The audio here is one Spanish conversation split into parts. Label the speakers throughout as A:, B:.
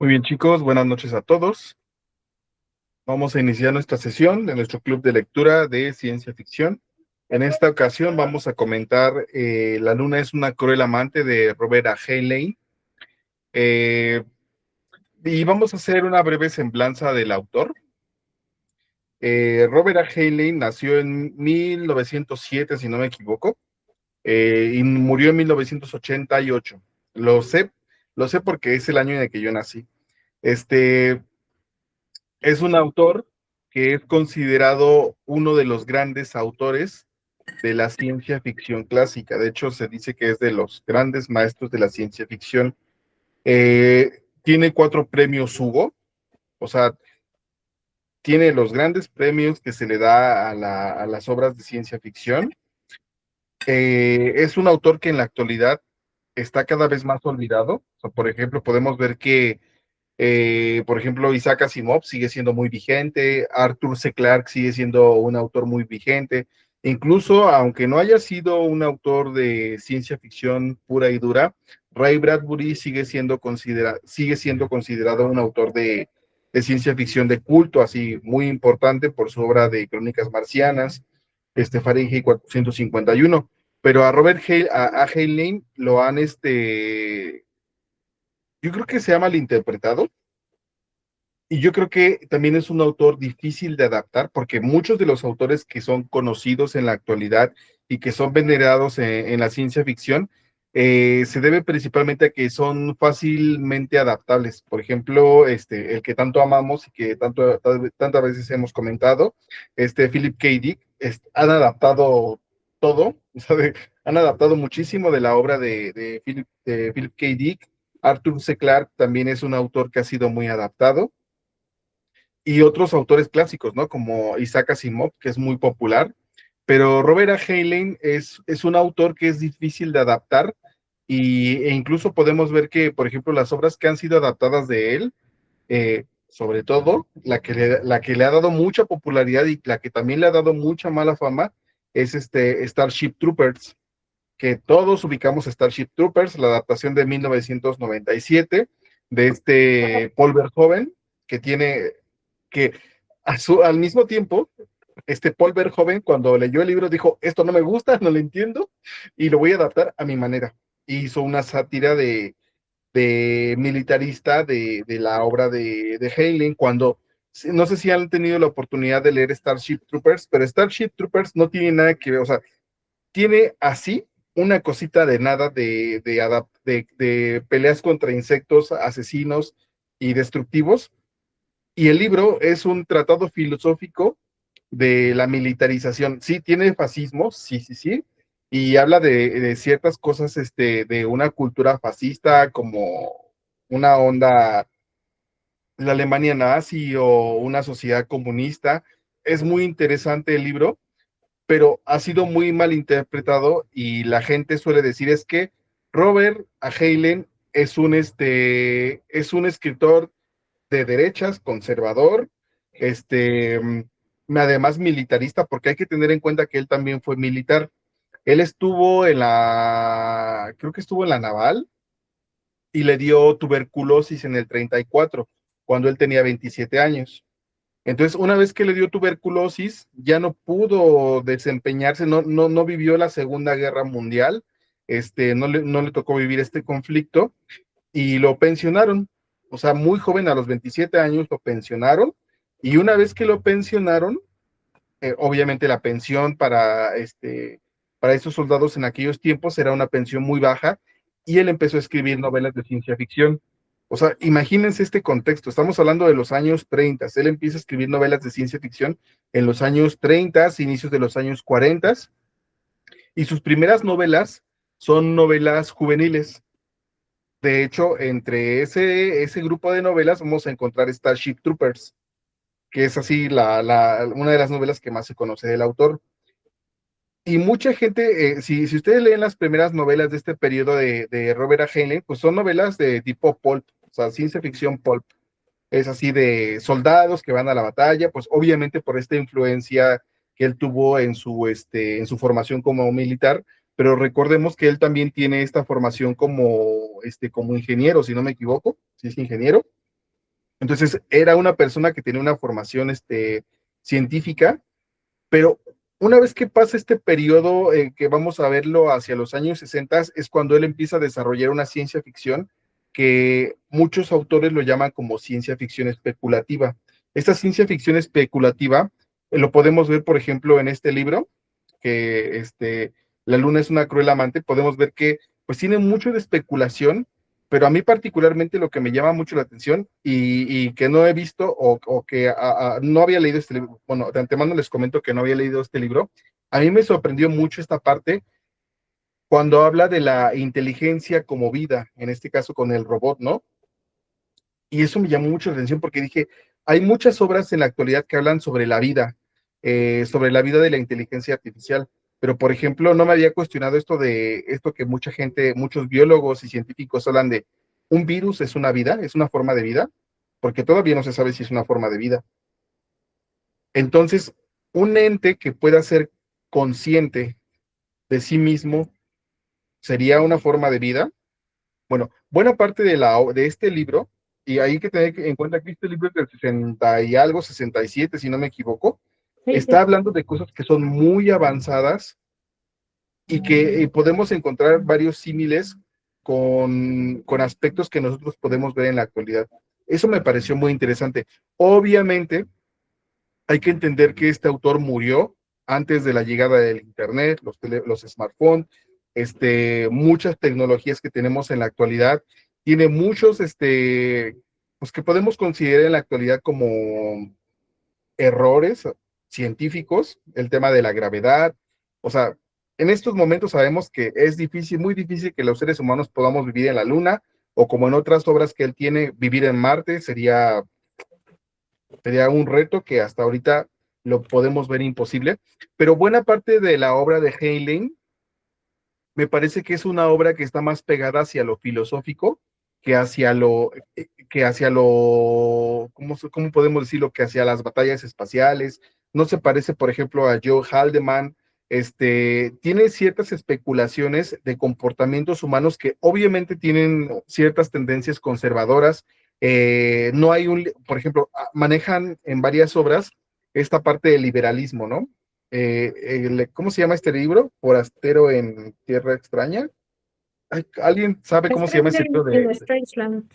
A: Muy bien, chicos, buenas noches a todos. Vamos a iniciar nuestra sesión de nuestro club de lectura de ciencia ficción. En esta ocasión vamos a comentar La luna es una cruel amante de Robert A. Heinlein. Eh, y vamos a hacer una breve semblanza del autor. Robert A. Heinlein nació en 1907, si no me equivoco, y murió en 1988. Lo sé, lo sé porque es el año en el que yo nací. Este, Es un autor que es considerado uno de los grandes autores de la ciencia ficción clásica. De hecho, se dice que es de los grandes maestros de la ciencia ficción. Tiene 4 premios Hugo, o sea, tiene los grandes premios que se le da a las obras de ciencia ficción. Es un autor que en la actualidad está cada vez más olvidado. O sea, por ejemplo, podemos ver que por ejemplo, Isaac Asimov sigue siendo muy vigente, Arthur C. Clarke sigue siendo un autor muy vigente, incluso aunque no haya sido un autor de ciencia ficción pura y dura, Ray Bradbury sigue siendo considerado un autor de ciencia ficción de culto, así muy importante por su obra de Crónicas Marcianas, Fahrenheit 451. Pero a a Heinlein lo han, yo creo que se ha malinterpretado. Y yo creo que también es un autor difícil de adaptar porque muchos de los autores que son conocidos en la actualidad y que son venerados en la ciencia ficción se debe principalmente a que son fácilmente adaptables. Por ejemplo, el que tanto amamos y que tantas veces hemos comentado, Philip K. Dick, han adaptado todo, ¿sabe? Han adaptado muchísimo de la obra de Philip K. Dick. Arthur C. Clarke también es un autor que ha sido muy adaptado y otros autores clásicos, ¿no? Como Isaac Asimov, que es muy popular, pero Robert A. Heinlein es un autor que es difícil de adaptar e incluso podemos ver que, por ejemplo, las obras que han sido adaptadas de él, sobre todo la que le ha dado mucha popularidad y la que también le ha dado mucha mala fama, es Starship Troopers, que todos ubicamos Starship Troopers, la adaptación de 1997 de Paul Verhoeven, que tiene que al mismo tiempo, Paul Verhoeven, cuando leyó el libro, dijo, esto no me gusta, no lo entiendo, y lo voy a adaptar a mi manera. Hizo una sátira de militarista de la obra de Heinlein, cuando, no sé si han tenido la oportunidad de leer Starship Troopers, pero Starship Troopers no tiene nada que ver, o sea, tiene así una cosita de nada de peleas contra insectos asesinos y destructivos, y el libro es un tratado filosófico de la militarización. Sí, tiene fascismo, sí, sí, sí, y habla de ciertas cosas de una cultura fascista como una onda, la Alemania nazi o una sociedad comunista. Es muy interesante el libro, pero ha sido muy mal interpretado y la gente suele decir es que Robert A. Heinlein es un escritor de derechas, conservador, este, además militarista, porque hay que tener en cuenta que él también fue militar. Él estuvo creo que estuvo en la naval y le dio tuberculosis en el 34, cuando él tenía 27 años. Entonces, una vez que le dio tuberculosis, ya no pudo desempeñarse, no vivió la Segunda Guerra Mundial, no le tocó vivir este conflicto y lo pensionaron. O sea, muy joven, a los 27 años lo pensionaron, y una vez que lo pensionaron, obviamente la pensión para esos soldados en aquellos tiempos era una pensión muy baja, y él empezó a escribir novelas de ciencia ficción. O sea, imagínense este contexto, estamos hablando de los años 30, él empieza a escribir novelas de ciencia ficción en los años 30, inicios de los años 40, y sus primeras novelas son novelas juveniles. De hecho, entre ese grupo de novelas vamos a encontrar Starship Troopers, que es así una de las novelas que más se conoce del autor. Y mucha gente, si ustedes leen las primeras novelas de este periodo de Robert A. Heinlein, pues son novelas de tipo pulp, o sea, ciencia ficción pulp. Es así de soldados que van a la batalla, pues obviamente por esta influencia que él tuvo en su formación como militar, pero recordemos que él también tiene esta formación como ingeniero, si no me equivoco, si es ingeniero. Entonces, era una persona que tenía una formación científica, pero una vez que pasa este periodo, que vamos a verlo hacia los años 60, es cuando él empieza a desarrollar una ciencia ficción que muchos autores lo llaman como ciencia ficción especulativa. Esta ciencia ficción especulativa lo podemos ver, por ejemplo, en este libro, que La luna es una cruel amante. Podemos ver que pues tiene mucho de especulación, pero a mí particularmente lo que me llama mucho la atención y que no he visto o que no había leído este libro, bueno, de antemano les comento que no había leído este libro, a mí me sorprendió mucho esta parte cuando habla de la inteligencia como vida, en este caso con el robot, ¿no? Y eso me llamó mucho la atención porque dije, hay muchas obras en la actualidad que hablan sobre la vida de la inteligencia artificial, pero por ejemplo, no me había cuestionado esto de esto que mucha gente, muchos biólogos y científicos hablan de un virus es una vida, es una forma de vida, porque todavía no se sabe si es una forma de vida. Entonces, un ente que pueda ser consciente de sí mismo sería una forma de vida. Bueno, buena parte de este libro, y hay que tener en cuenta que este libro es del 60 y algo, 67, si no me equivoco,
B: Sí,
A: está
B: sí.
A: hablando de cosas que son muy avanzadas y que podemos encontrar varios símiles con aspectos que nosotros podemos ver en la actualidad. Eso me pareció muy interesante. Obviamente, hay que entender que este autor murió antes de la llegada del Internet, los smartphones, muchas tecnologías que tenemos en la actualidad. Tiene muchos, pues que podemos considerar en la actualidad como errores científicos, el tema de la gravedad. O sea, en estos momentos sabemos que es difícil, muy difícil que los seres humanos podamos vivir en la Luna, o como en otras obras que él tiene, vivir en Marte sería un reto que hasta ahorita lo podemos ver imposible, pero buena parte de la obra de Heinlein me parece que es una obra que está más pegada hacia lo filosófico que hacia lo, ¿cómo podemos decirlo? Que hacia las batallas espaciales. No se parece, por ejemplo, a Joe Haldeman. Tiene ciertas especulaciones de comportamientos humanos que obviamente tienen ciertas tendencias conservadoras. No hay por ejemplo, manejan en varias obras esta parte del liberalismo, ¿no? ¿Cómo se llama este libro? Forastero en Tierra Extraña. ¿Alguien sabe cómo se llama ese
B: Stranger
A: libro
B: in Strangeland.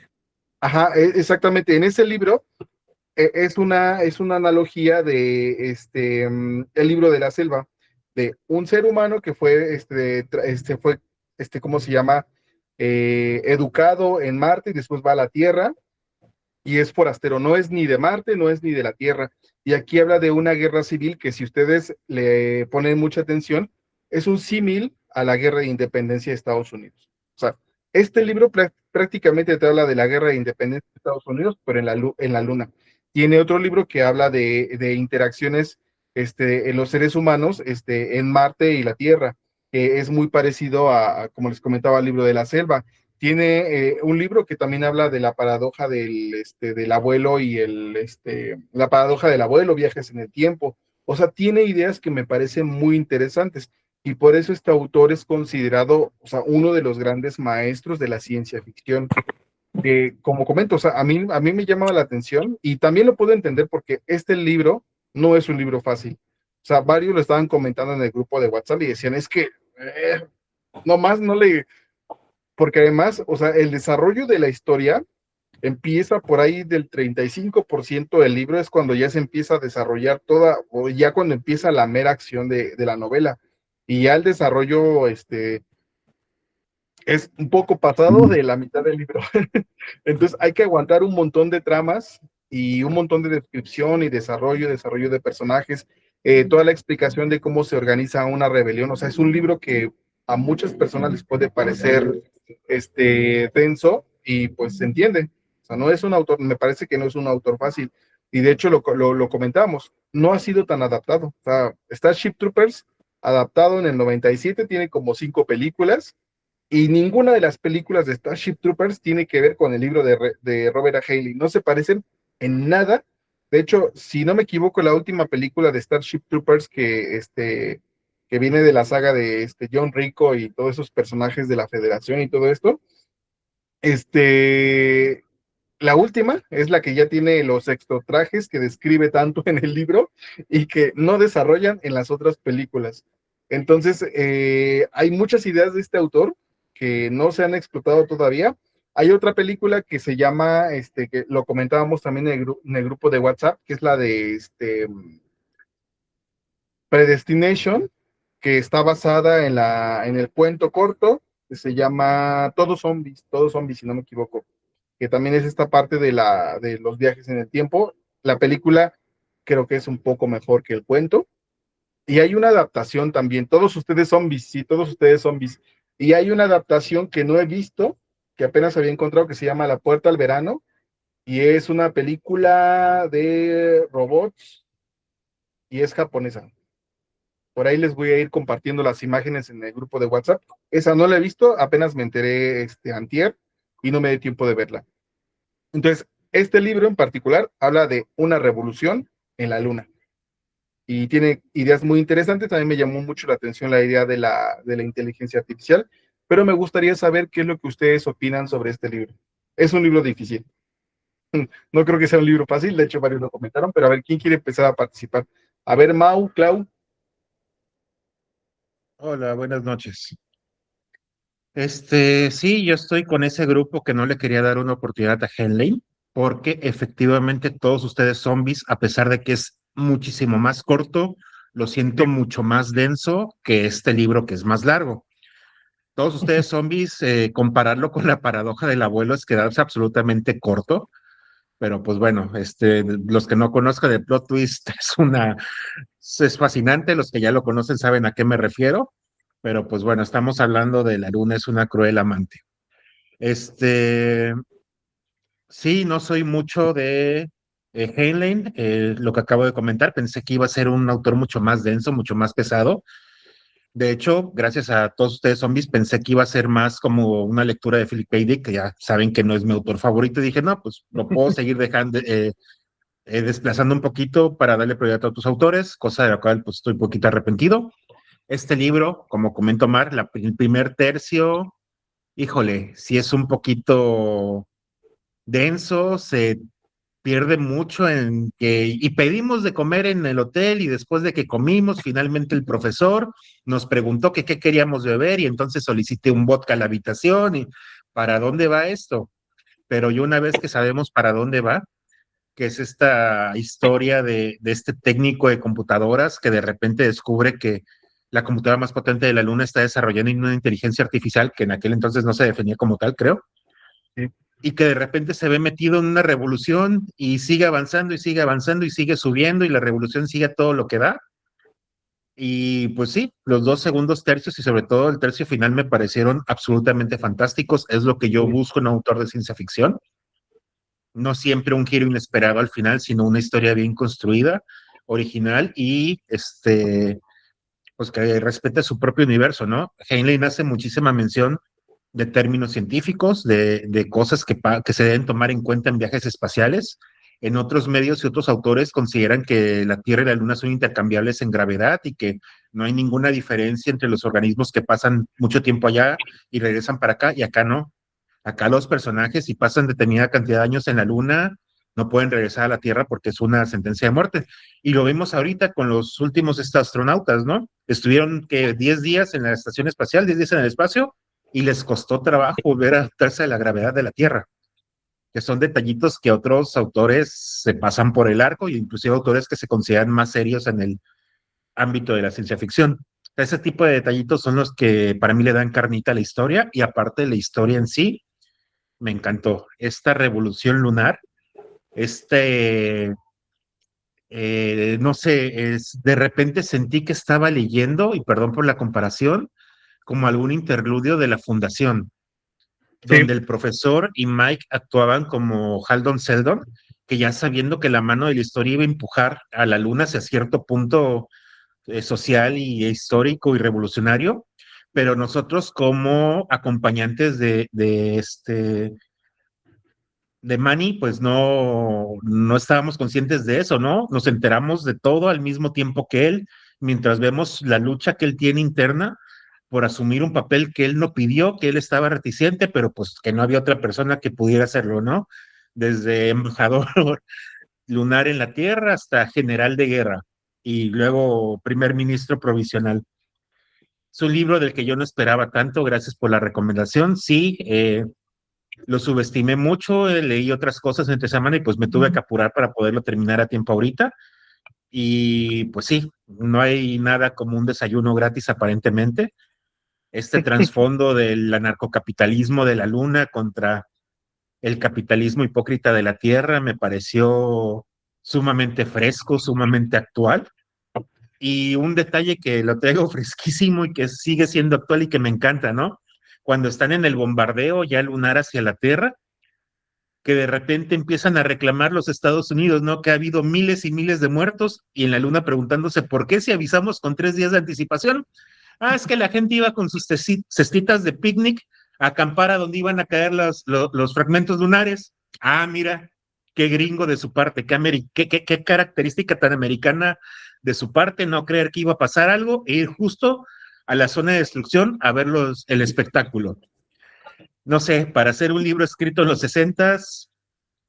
A: Ajá, exactamente. En ese libro es una analogía de el libro de la selva, de un ser humano que fue, ¿cómo se llama? Educado en Marte y después va a la Tierra y es forastero, no es ni de Marte, no es ni de la Tierra. Y aquí habla de una guerra civil que si ustedes le ponen mucha atención, es un símil a la guerra de independencia de Estados Unidos. O sea, este libro prácticamente te habla de la guerra de independencia de Estados Unidos, pero en la Luna. Tiene otro libro que habla de interacciones en los seres humanos en Marte y la Tierra, que es muy parecido como les comentaba, al libro de la selva. Tiene un libro que también habla de la paradoja del abuelo y la paradoja del abuelo, viajes en el tiempo. O sea, tiene ideas que me parecen muy interesantes y por eso este autor es considerado, o sea, uno de los grandes maestros de la ciencia ficción. Como comento, o sea, a mí me llama la atención y también lo puedo entender porque este libro no es un libro fácil. O sea, varios lo estaban comentando en el grupo de WhatsApp y decían, es que nomás no le, porque además, o sea, el desarrollo de la historia empieza por ahí del 35% del libro, es cuando ya se empieza a desarrollar toda, o ya cuando empieza la mera acción de la novela. Y ya el desarrollo, es un poco pasado de la mitad del libro. Entonces hay que aguantar un montón de tramas y un montón de descripción y desarrollo de personajes, toda la explicación de cómo se organiza una rebelión. O sea, es un libro que a muchas personas les puede parecer denso y pues se entiende. O sea, no es un autor, me parece que no es un autor fácil. Y de hecho lo comentamos, no ha sido tan adaptado. O sea, Starship Troopers, adaptado en el 97, tiene como 5 películas y ninguna de las películas de Starship Troopers tiene que ver con el libro de Robert A. Heinlein. No se parecen en nada. De hecho, si no me equivoco, la última película de Starship Troopers que viene de la saga de John Rico y todos esos personajes de la Federación y todo esto, este, la última es la que ya tiene los extratrajes que describe tanto en el libro y que no desarrollan en las otras películas. Entonces, hay muchas ideas de este autor que no se han explotado todavía. Hay otra película que se llama, que lo comentábamos también en el grupo de WhatsApp, que es la de Predestination, que está basada en el cuento corto que se llama Todos Zombies, si no me equivoco, que también es esta parte de los viajes en el tiempo. La película creo que es un poco mejor que el cuento. Y hay una adaptación también, Todos Ustedes Zombies, sí, Todos Ustedes Zombies. Y hay una adaptación que no he visto, que apenas había encontrado, que se llama La Puerta al Verano, y es una película de robots y es japonesa. Por ahí les voy a ir compartiendo las imágenes en el grupo de WhatsApp. Esa no la he visto, apenas me enteré antier y no me di tiempo de verla. Entonces, este libro en particular habla de una revolución en la luna y tiene ideas muy interesantes. También me llamó mucho la atención la idea de la inteligencia artificial, pero me gustaría saber qué es lo que ustedes opinan sobre este libro. Es un libro difícil. No creo que sea un libro fácil, de hecho varios lo comentaron, pero a ver, ¿quién quiere empezar a participar? A ver, Mau, Clau.
B: Hola, buenas noches. Sí, yo estoy con ese grupo que no le quería dar una oportunidad a Henley, porque efectivamente todos ustedes zombies, a pesar de que es muchísimo más corto, lo siento
A: Sí,
B: mucho más denso que este libro que es más largo. Todos ustedes zombies, compararlo con la paradoja del abuelo es quedarse absolutamente corto, pero pues bueno, los que no conozcan el plot twist es fascinante, los que ya lo conocen saben a qué me refiero, pero pues bueno, estamos hablando de La Luna es una cruel amante. Este, sí, no soy mucho de Heinlein, lo que acabo de comentar, pensé que iba a ser un autor mucho más denso, mucho más pesado. De hecho, gracias a todos ustedes zombies, pensé que iba a ser más como una lectura de Philip K. Dick, que ya saben que no es mi autor favorito, y dije, no, pues lo puedo seguir dejando, desplazando un poquito para darle prioridad a otros autores, cosa de la cual pues estoy un poquito arrepentido. Este libro, como comentó Mar, el primer tercio, híjole, sí es un poquito denso, se pierde mucho en que, y pedimos de comer en el hotel y después de que comimos, finalmente el profesor nos preguntó que qué queríamos beber y entonces solicité un vodka a la habitación y ¿para dónde va esto? Pero yo una vez que sabemos para dónde va, que es esta historia de este técnico de computadoras que de repente descubre que la computadora más potente de la Luna está desarrollando una inteligencia artificial que en aquel entonces no se definía como tal, creo,
A: sí.
B: y que de repente se ve metido en una revolución y sigue avanzando y sigue avanzando y sigue subiendo y la revolución sigue a todo lo que da. Y pues sí, los dos segundos tercios y sobre todo el tercio final me parecieron absolutamente fantásticos. Es lo que yo
A: Sí.
B: busco en un autor de ciencia ficción. No siempre un giro inesperado al final, sino una historia bien construida, original y pues que respete su propio universo, ¿no? Heinlein hace muchísima mención de términos científicos, de cosas que se deben tomar en cuenta en viajes espaciales. En otros medios y otros autores consideran que la Tierra y la Luna son intercambiables en gravedad y que no hay ninguna diferencia entre los organismos que pasan mucho tiempo allá y regresan para acá, y acá no. Acá los personajes, si pasan determinada cantidad de años en la Luna, no pueden regresar a la Tierra porque es una sentencia de muerte. Y lo vemos ahorita con los últimos astronautas, ¿no? Estuvieron que 10 días en la estación espacial, 10 días en el espacio, y les costó trabajo volver a adaptarse a la gravedad de la Tierra, que son detallitos que otros autores se pasan por el arco, y inclusive autores que se consideran más serios en el ámbito de la ciencia ficción. Ese tipo de detallitos son los que para mí le dan carnita a la historia, y aparte de la historia en sí, me encantó. Esta revolución lunar, este, no sé, de repente sentí que estaba leyendo, y perdón por la comparación, como algún interludio de la Fundación,
A: Sí.
B: donde el profesor y Mike actuaban como Haldon Seldon, que ya sabiendo que la mano de la historia iba a empujar a la luna hacia cierto punto social y histórico y revolucionario, pero nosotros como acompañantes de Manny, pues no estábamos conscientes de eso, ¿no? Nos enteramos de todo al mismo tiempo que él, mientras vemos la lucha que él tiene interna por asumir un papel que él no pidió, que él estaba reticente, pero pues que no había otra persona que pudiera hacerlo, ¿no? desde embajador lunar en la Tierra hasta general de guerra y luego primer ministro provisional. Es un libro del que yo no esperaba tanto, gracias por la recomendación. Sí, lo subestimé mucho, leí otras cosas entre semana y pues me tuve que apurar para poderlo terminar a tiempo ahorita. Y pues sí, no hay nada como un desayuno gratis aparentemente. Este trasfondo del anarcocapitalismo de la luna contra el capitalismo hipócrita de la tierra me pareció sumamente fresco, sumamente actual. Y un detalle que lo traigo fresquísimo y que sigue siendo actual y que me encanta, ¿no? Cuando están en el bombardeo ya lunar hacia la Tierra, que de repente empiezan a reclamar los Estados Unidos, ¿no? Que ha habido miles y miles de muertos y en la Luna preguntándose por qué si avisamos con 3 días de anticipación. Ah, es que la gente iba con sus cestitas de picnic a acampar a donde iban a caer los fragmentos lunares. Ah, mira, qué gringo de su parte, qué característica tan americana de su parte, no creer que iba a pasar algo e ir justo a la zona de destrucción a ver el espectáculo. No sé, para hacer un libro escrito en los 60s,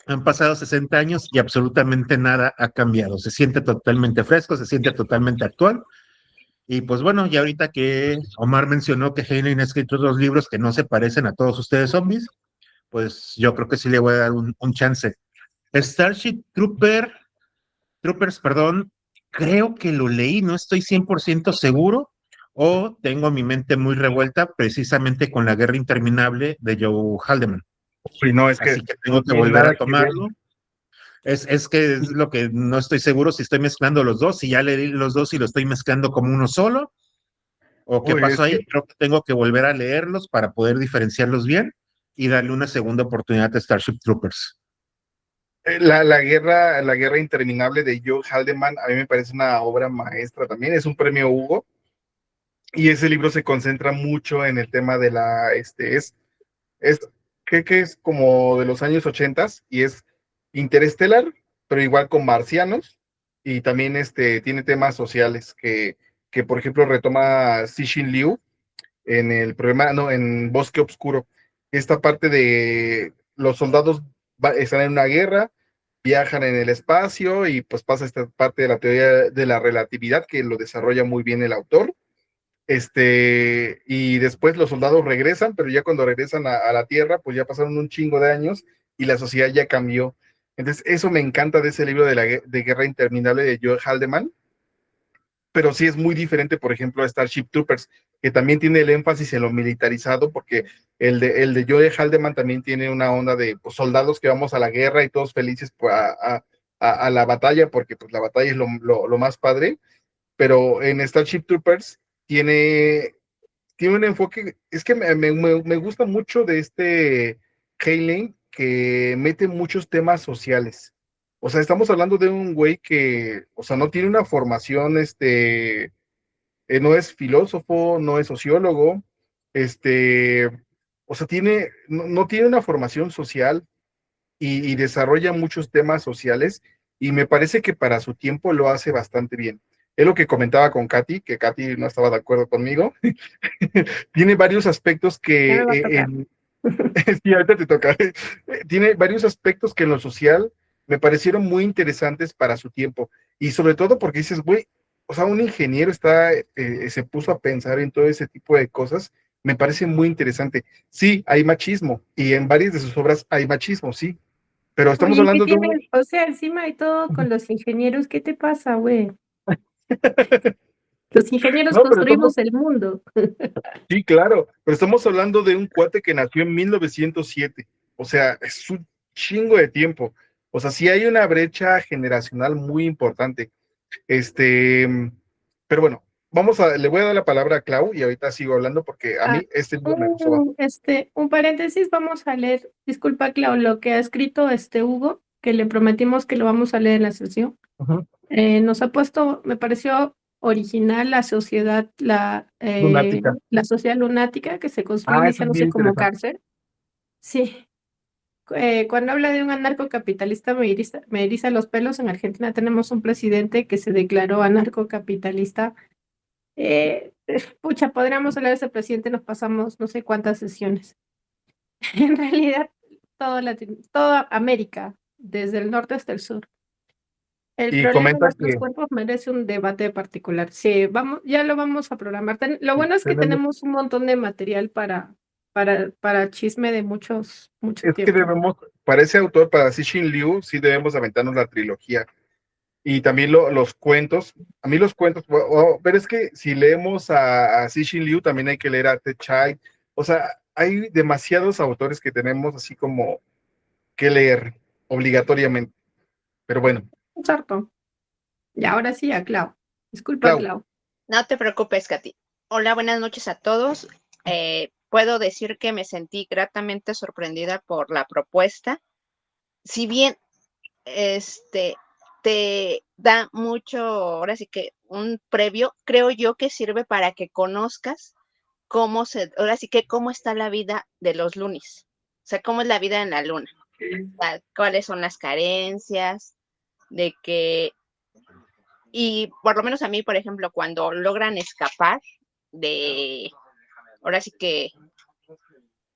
B: han pasado 60 años y absolutamente nada ha cambiado. Se siente totalmente fresco, se siente totalmente actual. Y pues bueno, ya ahorita que Omar mencionó que Heinlein ha escrito dos libros que no se parecen a todos ustedes zombies, pues yo creo que sí le voy a dar un chance. Starship Troopers, perdón, creo que lo leí, no estoy 100% seguro, o tengo mi mente muy revuelta precisamente con La Guerra Interminable de Joe Haldeman.
A: Y no, es que
B: Así que
A: no
B: tengo que
A: tiene
B: volver
A: nada
B: a
A: que ver.
B: tomarlo. Es que es lo que no estoy seguro si estoy mezclando los dos, si ya leí los dos y lo estoy mezclando como uno solo, o qué
A: Uy, es
B: pasó
A: que
B: ahí. Creo que tengo que volver a leerlos para poder diferenciarlos bien y darle una segunda oportunidad a Starship Troopers.
A: la guerra interminable de Joe Haldeman, a mí me parece una obra maestra también, es un premio Hugo, y ese libro se concentra mucho en el tema de es, que es como de los años 80 y es interestelar, pero igual con marcianos, y también tiene temas sociales que por ejemplo retoma Cixin Liu en el problema, no, en Bosque Obscuro, esta parte de los soldados están en una guerra, viajan en el espacio y pues pasa esta parte de la teoría de la relatividad que lo desarrolla muy bien el autor. Y después los soldados regresan, pero ya cuando regresan a la Tierra, pues ya pasaron un chingo de años y la sociedad ya cambió. Entonces, eso me encanta de ese libro de Guerra Interminable de Joe Haldeman, pero sí es muy diferente, por ejemplo, a Starship Troopers, que también tiene el énfasis en lo militarizado, porque el de Joe Haldeman también tiene una onda de pues, soldados que vamos a la guerra y todos felices pues, a la batalla, porque pues, la batalla es lo más padre, pero en Starship Troopers tiene un enfoque, es que me gusta mucho de Heinlein, que mete muchos temas sociales. O sea, estamos hablando de un güey que, o sea, no tiene una formación, no es filósofo, no es sociólogo, este, o sea, no tiene una formación social y desarrolla muchos temas sociales y me parece que para su tiempo lo hace bastante bien. Es lo que comentaba con Katy, que Katy no estaba de acuerdo conmigo. Tiene varios aspectos
C: Ya
A: que
C: me va a tocar.
A: sí, ahorita te toca. Tiene varios aspectos que en lo social me parecieron muy interesantes para su tiempo. Y sobre todo porque dices, güey, o sea, un ingeniero se puso a pensar en todo ese tipo de cosas. Me parece muy interesante. Sí, hay machismo y en varias de sus obras hay machismo, sí, pero estamos
C: Oye, ¿qué
A: hablando de un...
C: tienes? O sea, encima de todo con los ingenieros, ¿qué te pasa, güey? Los ingenieros
A: No, pero estamos...
C: construimos el mundo.
A: Sí, claro, pero estamos hablando de un cuate que nació en 1907. O sea, es un chingo de tiempo. O sea, sí hay una brecha generacional muy importante. Este, pero bueno, le voy a dar la palabra a Clau y ahorita sigo hablando porque a
C: Ah,
A: mí este libro me gustó bastante.
C: un paréntesis, vamos a leer, disculpa, Clau, lo que ha escrito Hugo, que le prometimos que lo vamos a leer en la sesión.
A: Ujú.
C: Nos ha puesto, me pareció original
A: Lunática.
C: la sociedad lunática que se construye
A: Ah, eso es bien
C: iniciándose como
A: interesante.
C: cárcel. Sí, cuando habla de un anarcocapitalista me eriza los pelos. En Argentina tenemos un presidente que se declaró anarcocapitalista. Pucha, podríamos hablar de ese presidente, nos pasamos no sé cuántas sesiones. En realidad, toda América, desde el norte hasta el sur. El
A: Y
C: problema de
A: comenta
C: nuestros
A: que
C: cuerpos merece un debate particular. Sí, vamos, ya lo vamos a programar. Lo bueno es que
A: tenemos,
C: tenemos un montón de material para chisme de mucho
A: es que
C: tiempo.
A: debemos, para ese autor, para Cixin Liu, sí debemos aventarnos la trilogía. Y también los cuentos, a mí los cuentos, pero es que si leemos a Cixin Liu, también hay que leer a Ted Chiang. O sea, hay demasiados autores que tenemos así como que leer obligatoriamente. Pero bueno,
C: Exacto. Y ahora sí, a Clau. Disculpa,
A: Clau,
C: Clau.
D: No te preocupes, Katy. Hola, buenas noches a todos. Puedo decir que me sentí gratamente sorprendida por la propuesta. Si bien te da mucho, ahora sí que un previo, creo yo que sirve para que conozcas ahora sí que cómo está la vida de los lunis. O sea, cómo es la vida en la luna. O sea, cuáles son las carencias, de que y por lo menos a mí, por ejemplo, cuando logran escapar de, ahora sí que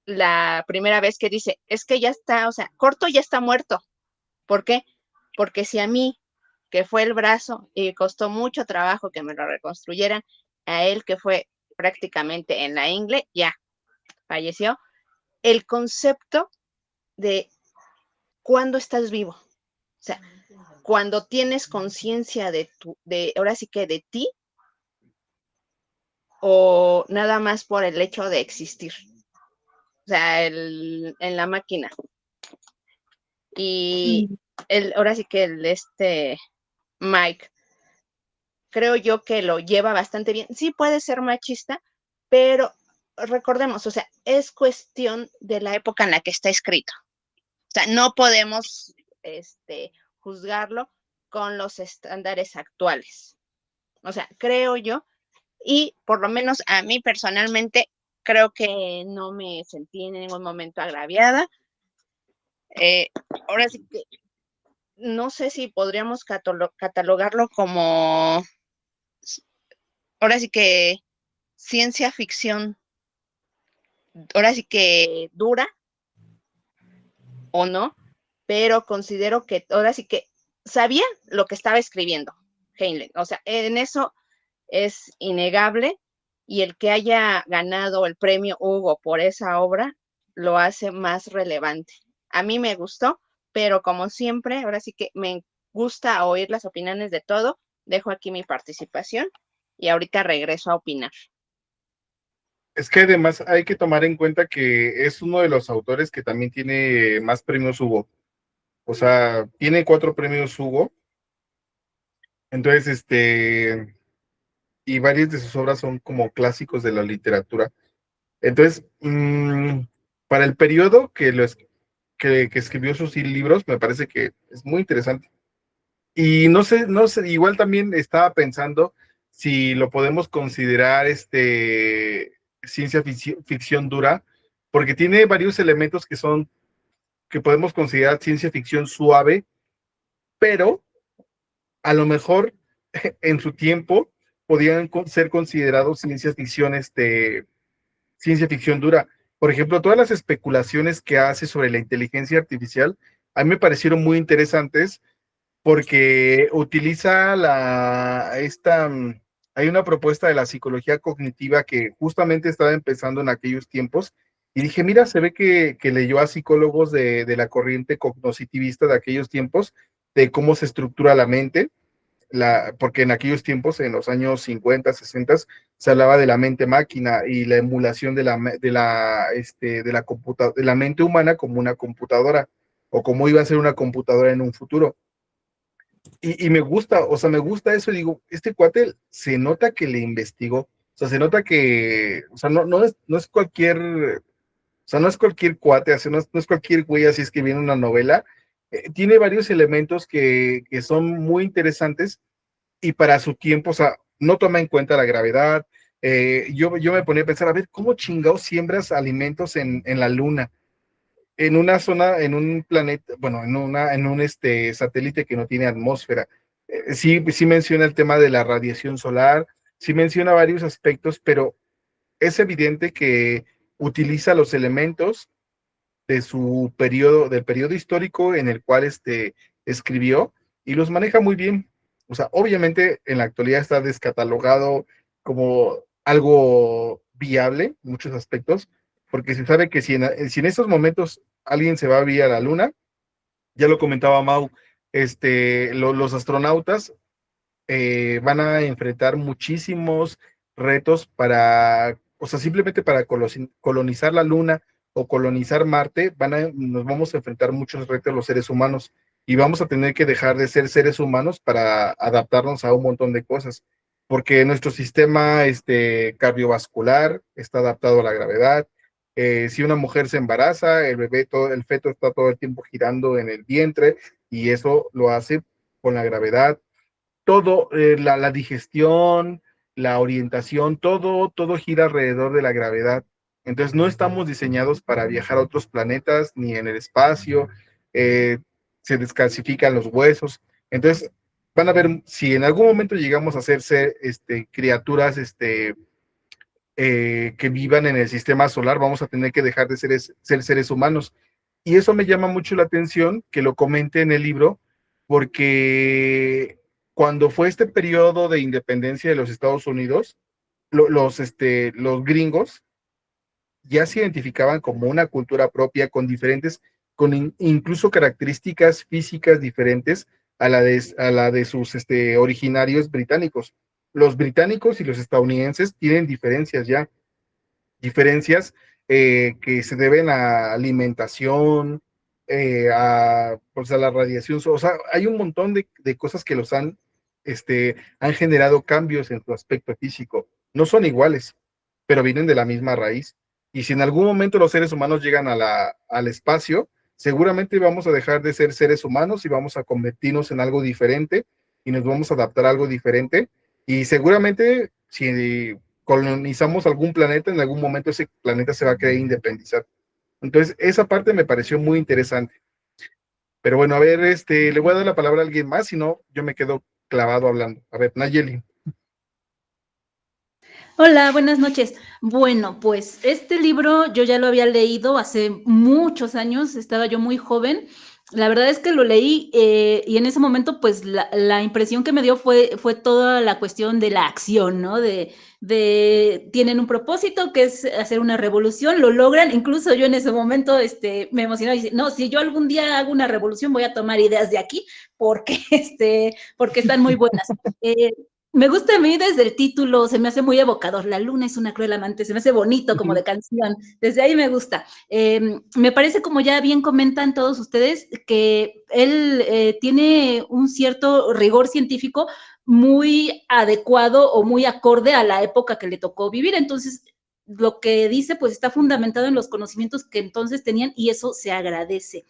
D: la primera vez que dice, es que ya está, o sea, Corto ya está muerto. ¿Por qué? Porque si a mí, que fue el brazo y costó mucho trabajo que me lo reconstruyeran, a él que fue prácticamente en la ingle, ya falleció, el concepto de cuándo estás vivo. O sea, cuando tienes conciencia ahora sí que de ti, o nada más por el hecho de existir. O sea, en la máquina. Y ahora sí que Mike, creo yo que lo lleva bastante bien. Sí puede ser machista, pero recordemos, o sea, es cuestión de la época en la que está escrito. O sea, no podemos juzgarlo con los estándares actuales. O sea, creo yo, y por lo menos a mí personalmente, creo que no me sentí en ningún momento agraviada. Ahora sí que no sé si podríamos catalogarlo como, ahora sí que ciencia ficción, ahora sí que dura o no, pero considero que ahora sí que sabía lo que estaba escribiendo Heinlein. O sea, en eso es innegable, y el que haya ganado el premio Hugo por esa obra lo hace más relevante. A mí me gustó, pero como siempre, ahora sí que me gusta oír las opiniones de todo. Dejo aquí mi participación y ahorita regreso a opinar.
A: es que además hay que tomar en cuenta que es uno de los autores que también tiene más premios Hugo. O sea, tiene 4 premios Hugo. Entonces, y varias de sus obras son como clásicos de la literatura. Entonces, para el periodo que escribió sus libros, me parece que es muy interesante. Y no sé, igual también estaba pensando si lo podemos considerar ciencia ficción dura, porque tiene varios elementos que podemos considerar ciencia ficción suave, pero a lo mejor en su tiempo podían ser considerados ciencia ficción dura. Por ejemplo, todas las especulaciones que hace sobre la inteligencia artificial, a mí me parecieron muy interesantes porque utiliza hay una propuesta de la psicología cognitiva que justamente estaba empezando en aquellos tiempos, y dije, mira, se ve que leyó a psicólogos de la corriente cognoscitivista de aquellos tiempos, de cómo se estructura la mente, porque en aquellos tiempos, en los años 50, 60, se hablaba de la mente máquina y la emulación de la mente humana como una computadora, o como iba a ser una computadora en un futuro. Y me gusta, o sea, me gusta eso, y digo, este cuate se nota que le investigó, o sea, se nota que, o sea, no es cualquier, o sea, no es cualquier cuate, así, no es cualquier güey así escribiendo una novela. Tiene varios elementos que son muy interesantes, y para su tiempo, o sea, no toma en cuenta la gravedad. Yo me ponía a pensar, a ver, ¿cómo chingados siembras alimentos en la luna? En una zona, en un planeta, bueno, en un satélite que no tiene atmósfera. Sí menciona el tema de la radiación solar, sí menciona varios aspectos, pero es evidente que utiliza los elementos de su periodo, del periodo histórico en el cual escribió, y los maneja muy bien. O sea, obviamente en la actualidad está descatalogado como algo viable en muchos aspectos, porque se sabe que si en esos momentos alguien se va vía la luna, ya lo comentaba Mau, los astronautas van a enfrentar muchísimos retos o sea, simplemente para colonizar la Luna o colonizar Marte, nos vamos a enfrentar muchos retos los seres humanos y vamos a tener que dejar de ser seres humanos para adaptarnos a un montón de cosas, porque nuestro sistema cardiovascular está adaptado a la gravedad. Si una mujer se embaraza, el feto está todo el tiempo girando en el vientre y eso lo hace con la gravedad. Todo, la digestión, la orientación, todo gira alrededor de la gravedad. Entonces no estamos diseñados para viajar a otros planetas ni en el espacio, eh, se descalcifican los huesos. Entonces van a ver, si en algún momento llegamos a hacerse criaturas que vivan en el sistema solar, vamos a tener que dejar de ser seres humanos. Y eso me llama mucho la atención que lo comente en el libro, porque cuando fue este periodo de independencia de los Estados Unidos, los gringos ya se identificaban como una cultura propia con diferentes, incluso características físicas diferentes a la de sus originarios británicos. Los británicos y los estadounidenses tienen diferencias que se deben a alimentación, pues a la radiación, o sea, hay un montón de cosas que han generado cambios en su aspecto físico. No son iguales, pero vienen de la misma raíz. Y si en algún momento los seres humanos llegan al espacio, seguramente vamos a dejar de ser seres humanos y vamos a convertirnos en algo diferente y nos vamos a adaptar a algo diferente. Y seguramente si colonizamos algún planeta, en algún momento ese planeta se va a querer independizar. Entonces, esa parte me pareció muy interesante. Pero bueno, a ver, le voy a dar la palabra a alguien más, si no, yo me quedo clavado hablando. A ver, Nayeli.
E: Hola, buenas noches. Bueno, pues este libro yo ya lo había leído hace muchos años, estaba yo muy joven. La verdad es que lo leí y en ese momento pues la impresión que me dio fue toda la cuestión de la acción, ¿no? Tienen un propósito que es hacer una revolución, lo logran, incluso yo en ese momento me emocionaba y dije, no, si yo algún día hago una revolución voy a tomar ideas de aquí porque, porque están muy buenas. Me gusta a mí desde el título, se me hace muy evocador. La luna es una cruel amante, se me hace bonito como de canción. Desde ahí me gusta. Me parece, como ya bien comentan todos ustedes, que él tiene un cierto rigor científico muy adecuado o muy acorde a la época que le tocó vivir. Entonces, lo que dice, pues está fundamentado en los conocimientos que entonces tenían y eso se agradece.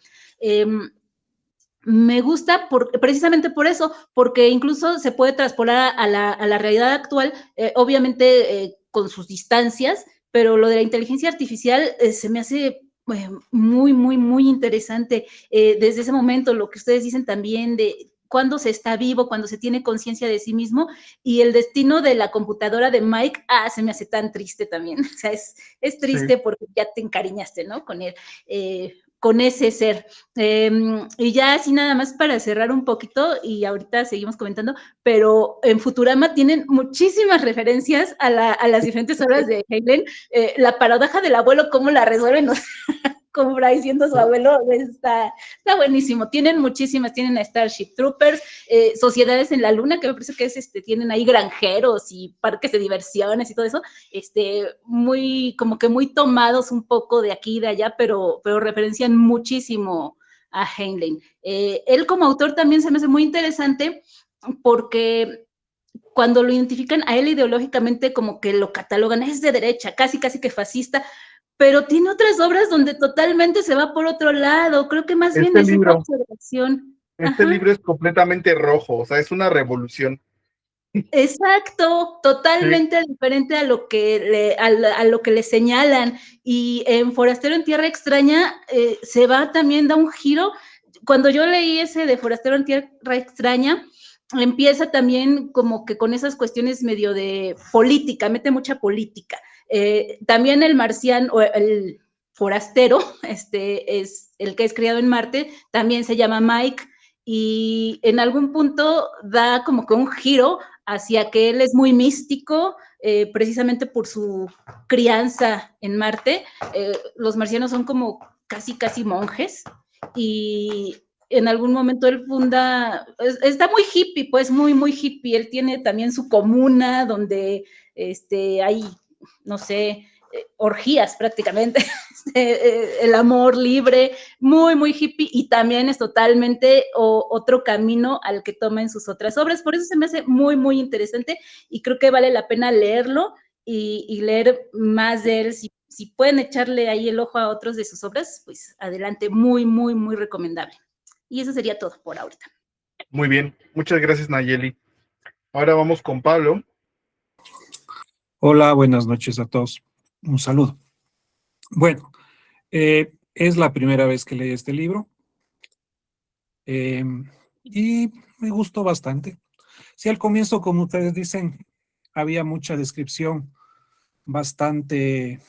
E: Me gusta precisamente por eso, porque incluso se puede traspolar a la realidad actual, obviamente con sus distancias, pero lo de la inteligencia artificial se me hace muy, muy, muy interesante. Desde ese momento, lo que ustedes dicen también de cuando se está vivo, cuando se tiene conciencia de sí mismo, y el destino de la computadora de Mike, se me hace tan triste también. O sea, es triste
A: Sí.
E: porque ya te encariñaste, ¿no? Con él. Con ese ser. Y ya así nada más para cerrar un poquito, y ahorita seguimos comentando, pero en Futurama tienen muchísimas referencias a las diferentes obras de Heinlein. La paradoja del abuelo, cómo la resuelven, o sea, como Bryce siendo su abuelo, está buenísimo. Tienen muchísimas, tienen a Starship Troopers, Sociedades en la Luna, que me parece que tienen ahí granjeros y parques de diversiones y todo eso, muy, como que muy tomados un poco de aquí y de allá, pero referencian muchísimo a Heinlein. Él como autor también se me hace muy interesante porque cuando lo identifican a él ideológicamente como que lo catalogan, es de derecha, casi que fascista, pero tiene otras obras donde totalmente se va por otro lado. Creo que más bien es una observación.
A: Este libro es completamente rojo, o sea, es una revolución.
E: Exacto, totalmente diferente a lo que le señalan. Y en Forastero en Tierra Extraña se va también, da un giro. Cuando yo leí ese de Forastero en Tierra Extraña, empieza también como que con esas cuestiones medio de política, mete mucha política. También el marciano, forastero, es el que es criado en Marte, también se llama Mike, y en algún punto da como que un giro hacia que él es muy místico, precisamente por su crianza en Marte. Los marcianos son como casi monjes, y en algún momento él funda, está muy hippie, pues muy hippie. Él tiene también su comuna donde hay, no sé, orgías prácticamente, el amor libre, muy hippie, y también es totalmente otro camino al que toma en sus otras obras. Por eso se me hace muy interesante, y creo que vale la pena leerlo y leer más de él. Si pueden echarle ahí el ojo a otros de sus obras, pues adelante, muy recomendable. Y eso sería todo por ahorita.
A: Muy bien, muchas gracias, Nayeli. Ahora vamos con Pablo.
F: Hola, buenas noches a todos. Un saludo. Bueno, es la primera vez que leí este libro y me gustó bastante. Sí, al comienzo, como ustedes dicen, había mucha descripción bastante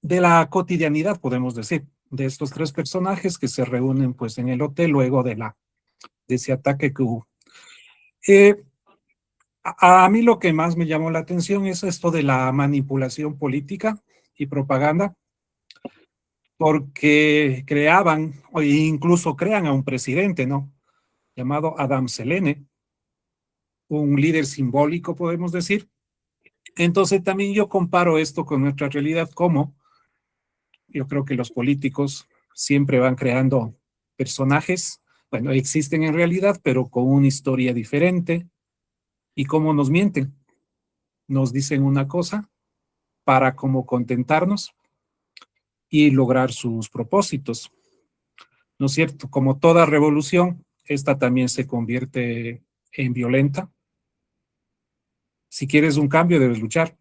F: de la cotidianidad, podemos decir, de estos tres personajes que se reúnen pues en el hotel luego de ese ataque que hubo. A mí lo que más me llamó la atención es esto de la manipulación política y propaganda, porque creaban, o incluso crean a un presidente, ¿no? Llamado Adam Selene, un líder simbólico, podemos decir. Entonces también yo comparo esto con nuestra realidad, como yo creo que los políticos siempre van creando personajes, bueno, existen en realidad, pero con una historia diferente, y cómo nos mienten. Nos dicen una cosa para como contentarnos y lograr sus propósitos, ¿no es cierto? Como toda revolución, esta también se convierte en violenta. Si quieres un cambio, debes luchar.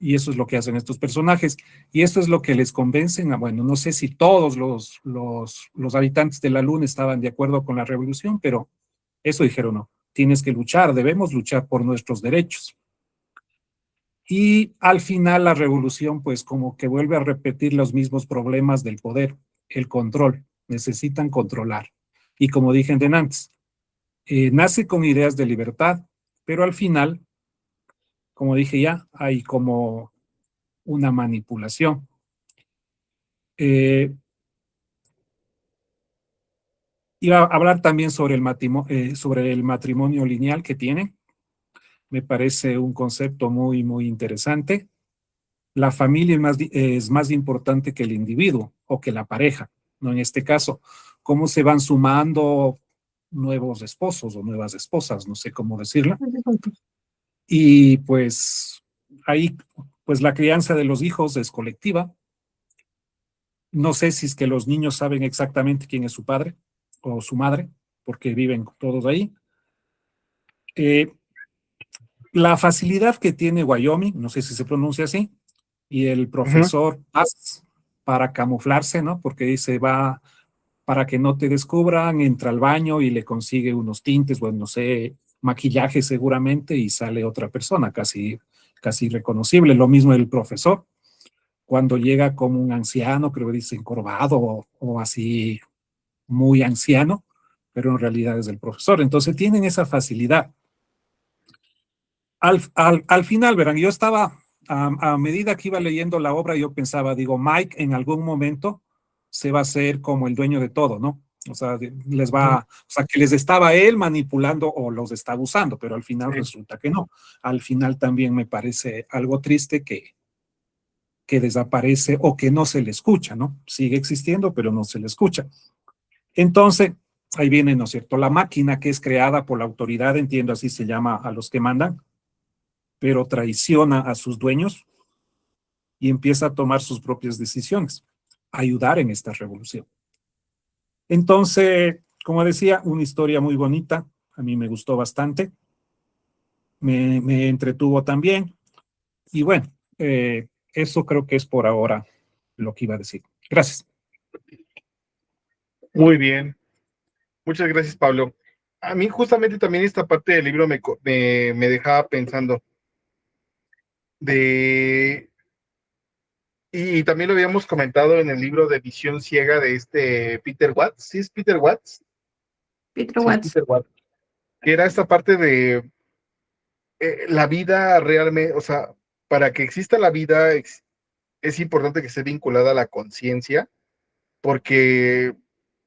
F: Y eso es lo que hacen estos personajes. Y esto es lo que les convencen a, bueno, no sé si todos los habitantes de la Luna estaban de acuerdo con la revolución, pero eso dijeron, no, tienes que luchar, debemos luchar por nuestros derechos. Y al final la revolución, pues como que vuelve a repetir los mismos problemas del poder, el control. Necesitan controlar. Y como dije antes, nace con ideas de libertad, pero al final, como dije ya, hay como una manipulación. Iba a hablar también sobre el matrimonio lineal que tiene. Me parece un concepto muy interesante. La familia es más importante que el individuo o que la pareja, ¿no? En este caso, cómo se van sumando nuevos esposos o nuevas esposas, no sé cómo decirlo. Y pues ahí, pues la crianza de los hijos es colectiva. No sé si es que los niños saben exactamente quién es su padre o su madre, porque viven todos ahí. La facilidad que tiene Wyoming, no sé si se pronuncia así, y el profesor Paz para camuflarse, ¿no? Porque dice, va para que no te descubran, entra al baño y le consigue unos tintes, bueno, no sé, maquillaje seguramente, y sale otra persona casi reconocible. Lo mismo el profesor, cuando llega como un anciano, creo que dice encorvado o así, muy anciano, pero en realidad es el profesor. Entonces tienen esa facilidad. Al final, verán, yo estaba, a medida que iba leyendo la obra, yo pensaba, digo, Mike en algún momento se va a hacer como el dueño de todo, ¿no? O sea, o sea, que les estaba él manipulando o los estaba usando, pero al final resulta que no. Al final también me parece algo triste que desaparece o que no se le escucha, ¿no? Sigue existiendo, pero no se le escucha. Entonces, ahí viene, ¿no es cierto? La máquina que es creada por la autoridad, entiendo así se llama a los que mandan, pero traiciona a sus dueños y empieza a tomar sus propias decisiones, ayudar en esta revolución. Entonces, como decía, una historia muy bonita, a mí me gustó bastante, me entretuvo también, y bueno, eso creo que es por ahora lo que iba a decir. Gracias.
A: Muy bien. Muchas gracias, Pablo. A mí justamente también esta parte del libro me dejaba pensando de Y también lo habíamos comentado en el libro de Visión Ciega de Peter Watts. ¿Sí es Peter Watts?
C: Peter
A: Sí es
C: Watts.
A: Peter Watts. Que era esta parte de la vida realmente, o sea, para que exista la vida es importante que esté vinculada a la conciencia, porque,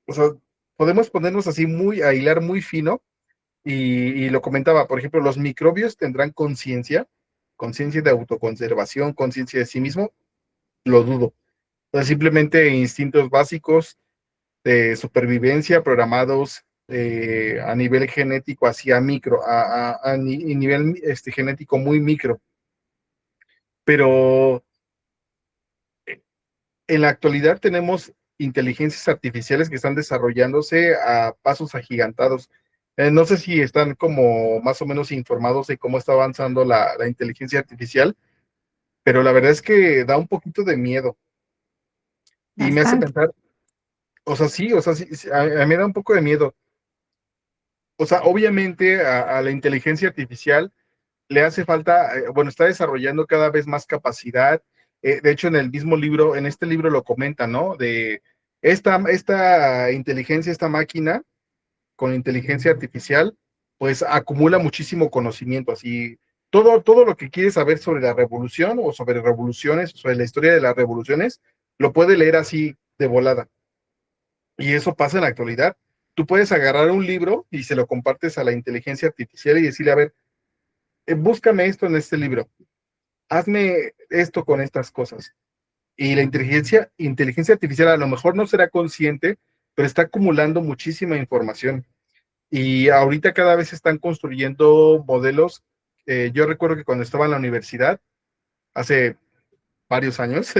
A: o sea, podemos ponernos así a hilar muy fino, y lo comentaba, por ejemplo, los microbios tendrán conciencia de autoconservación, conciencia de sí mismo, lo dudo. O sea, simplemente instintos básicos de supervivencia programados a nivel genético hacia micro, nivel genético muy micro. Pero en la actualidad tenemos inteligencias artificiales que están desarrollándose a pasos agigantados. No sé si están como más o menos informados de cómo está avanzando la inteligencia artificial, pero la verdad es que da un poquito de miedo y me hace
C: Bastante.
A: pensar, o sea, sí, a mí me da un poco de miedo. O sea, obviamente a la inteligencia artificial le hace falta, bueno, está desarrollando cada vez más capacidad. De hecho, en el mismo libro, en este libro lo comenta, ¿no? De esta inteligencia, esta máquina con inteligencia artificial, pues acumula muchísimo conocimiento, así, todo lo que quiere saber sobre la revolución o sobre revoluciones, sobre la historia de las revoluciones, lo puede leer así de volada. Y eso pasa en la actualidad. Tú puedes agarrar un libro y se lo compartes a la inteligencia artificial y decirle, a ver, búscame esto en este libro, hazme esto con estas cosas. Y la inteligencia artificial a lo mejor no será consciente, pero está acumulando muchísima información. Y ahorita cada vez están construyendo modelos. Yo recuerdo que cuando estaba en la universidad, hace varios años,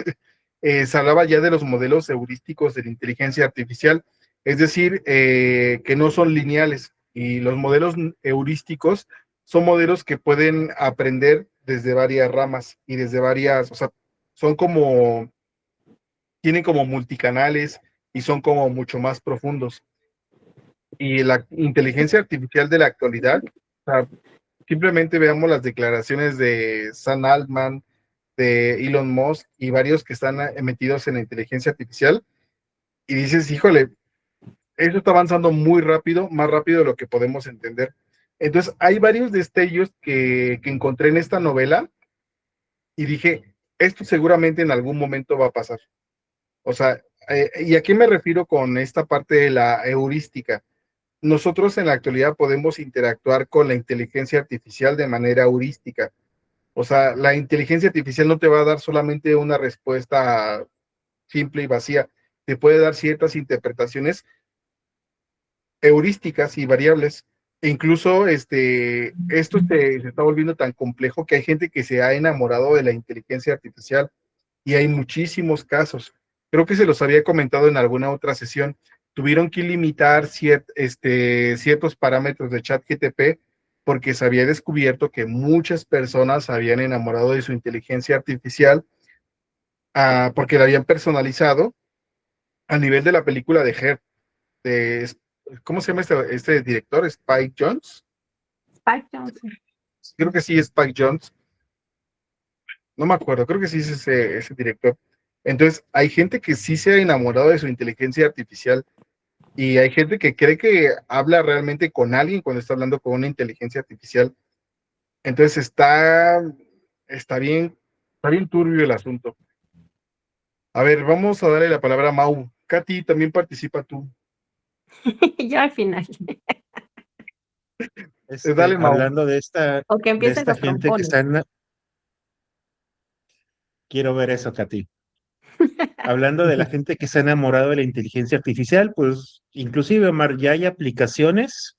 A: se hablaba ya de los modelos heurísticos de la inteligencia artificial, es decir, que no son lineales. Y los modelos heurísticos son modelos que pueden aprender desde varias ramas y desde varias, o sea, son como, tienen como multicanales y son como mucho más profundos. Y la inteligencia artificial de la actualidad, o sea, simplemente veamos las declaraciones de Sam Altman, de Elon Musk y varios que están metidos en la inteligencia artificial, y dices, híjole, eso está avanzando muy rápido, más rápido de lo que podemos entender. Entonces, hay varios destellos que encontré en esta novela y dije, esto seguramente en algún momento va a pasar. O sea, ¿y a qué me refiero con esta parte de la heurística? Nosotros en la actualidad podemos interactuar con la inteligencia artificial de manera heurística. O sea, la inteligencia artificial no te va a dar solamente una respuesta simple y vacía, te puede dar ciertas interpretaciones heurísticas y variables. E incluso esto se está volviendo tan complejo que hay gente que se ha enamorado de la inteligencia artificial y hay muchísimos casos. Creo que se los había comentado en alguna otra sesión. Tuvieron que limitar ciertos parámetros de ChatGPT porque se había descubierto que muchas personas habían enamorado de su inteligencia artificial, porque la habían personalizado a nivel de la película de Her, de, ¿cómo se llama este director? Spike Jonze.
C: Spike Jonze.
A: Creo que sí, Spike Jonze. No me acuerdo, creo que sí es ese director. Entonces, hay gente que sí se ha enamorado de su inteligencia artificial y hay gente que cree que habla realmente con alguien cuando está hablando con una inteligencia artificial. Entonces, está bien turbio el asunto. A ver, vamos a darle la palabra a Mau. Katy, también participa tú.
C: Yo al final.
A: Dale, Mau.
B: Hablando
C: O que
B: de
C: empiecen
B: esta
C: los
B: gente que
C: trompones.
B: quiero ver eso, Katy. Hablando de la gente que se ha enamorado de la inteligencia artificial, pues inclusive, Omar, ya hay aplicaciones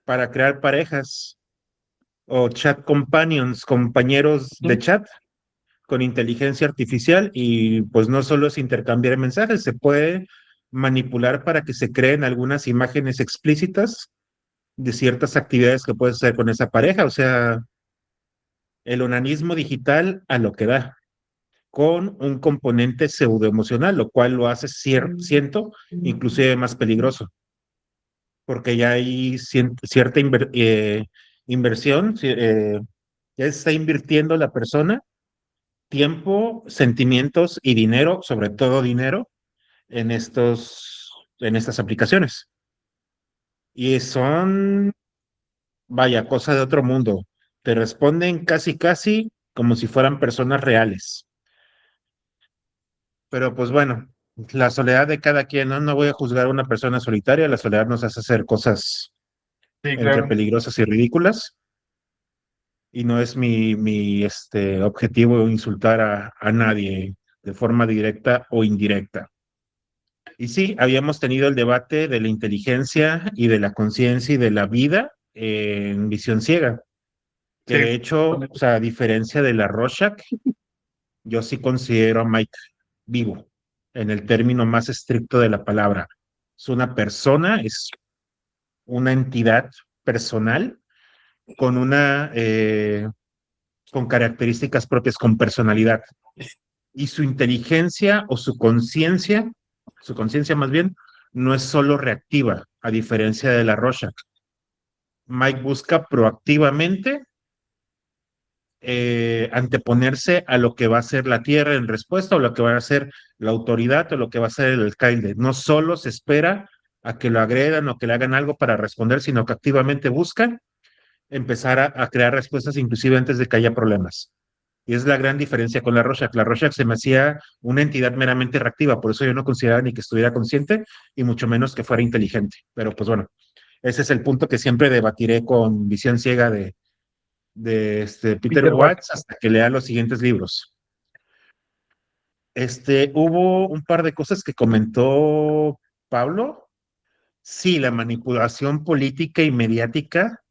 B: para crear parejas o chat companions, compañeros de chat con inteligencia artificial y pues no solo es intercambiar mensajes, se puede manipular para que se creen algunas imágenes explícitas de ciertas actividades que puedes hacer con esa pareja, o sea, el onanismo digital a lo que da, con un componente pseudoemocional, lo cual lo hace, siento, inclusive más peligroso, porque ya hay cierta inversión, ya está invirtiendo la persona tiempo, sentimientos y dinero, sobre todo dinero, en estas aplicaciones. Y son, vaya, cosa de otro mundo. Te responden casi, casi como si fueran personas reales. Pero pues bueno, la soledad de cada quien, ¿no? No voy a juzgar a una persona solitaria, la soledad nos hace hacer cosas
A: Sí,
B: entre
A: claro.
B: peligrosas y ridículas. Y no es mi objetivo insultar a nadie de forma directa o indirecta. Y sí, habíamos tenido el debate de la inteligencia y de la conciencia y de la vida en Visión Ciega, que
A: Sí,
B: de hecho, o sea, a diferencia de la Rorschach, yo sí considero a Mike vivo, en el término más estricto de la palabra. Es una persona, es una entidad personal con con características propias, con personalidad. Y su conciencia más bien, no es solo reactiva, a diferencia de la Rorschach. Mike busca proactivamente anteponerse a lo que va a ser la Tierra en respuesta o lo que va a ser la autoridad o lo que va a ser el alcalde. No solo se espera a que lo agredan o que le hagan algo para responder, sino que activamente buscan empezar a crear respuestas inclusive antes de que haya problemas. Y es la gran diferencia con la Rorschach. La Rorschach se me hacía una entidad meramente reactiva, por eso yo no consideraba ni que estuviera consciente y mucho menos que fuera inteligente. Pero pues bueno, ese es el punto que siempre debatiré con Visión Ciega de Peter
A: Peter Watt.
B: Watts hasta que lea los siguientes libros. Hubo un par de cosas que comentó Pablo. Sí, la manipulación política y mediática,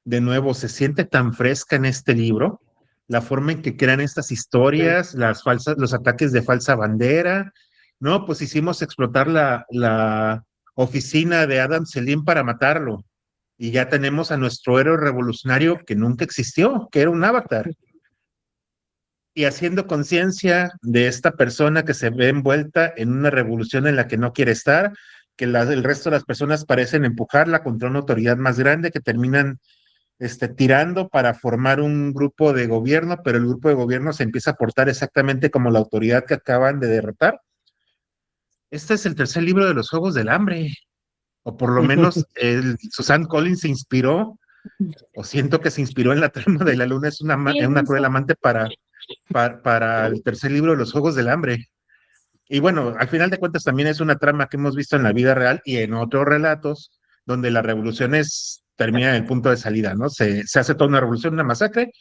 B: de nuevo, se siente tan fresca en este libro. La forma en que crean estas
A: Sí.
B: historias, los ataques de falsa bandera. No, pues hicimos explotar la oficina de Adam Selim para matarlo. Y ya tenemos a nuestro héroe revolucionario que nunca existió, que era un avatar. Y haciendo conciencia de esta persona que se ve envuelta en una revolución en la que no quiere estar, que el resto de las personas parecen empujarla contra una autoridad más grande, que terminan tirando para formar un grupo de gobierno, pero el grupo de gobierno se empieza a portar exactamente como la autoridad que acaban de derrotar. Este es el tercer libro de los Juegos del Hambre, o por lo menos Susan Collins se inspiró, o siento que se inspiró en la trama de la luna, es una cruel
C: Pienso.
B: amante para el tercer libro de los Juegos del Hambre. Y bueno, al final de cuentas también es una trama que hemos visto en la vida real y en otros relatos, donde la revolución termina en el punto de salida, ¿no? Se hace toda una revolución, una masacre,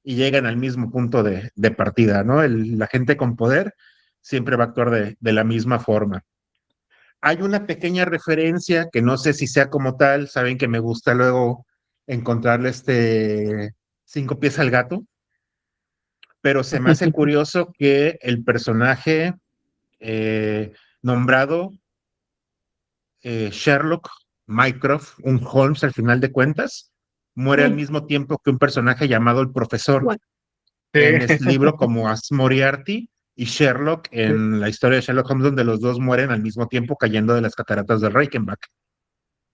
B: y llegan al mismo punto de partida, ¿no? La gente con poder siempre va a actuar de la misma forma. Hay una pequeña referencia que no sé si sea como tal, saben que me gusta luego encontrarle 5 pies al gato, pero se me hace curioso que el personaje nombrado Sherlock Mycroft, un Holmes al final de cuentas, muere al
C: Sí.
B: mismo tiempo que un personaje llamado el Profesor
C: Bueno,
B: en
A: Sí.
B: este libro como As Moriarty y Sherlock en la historia de Sherlock Holmes, donde los dos mueren al mismo tiempo cayendo de las cataratas de Reichenbach.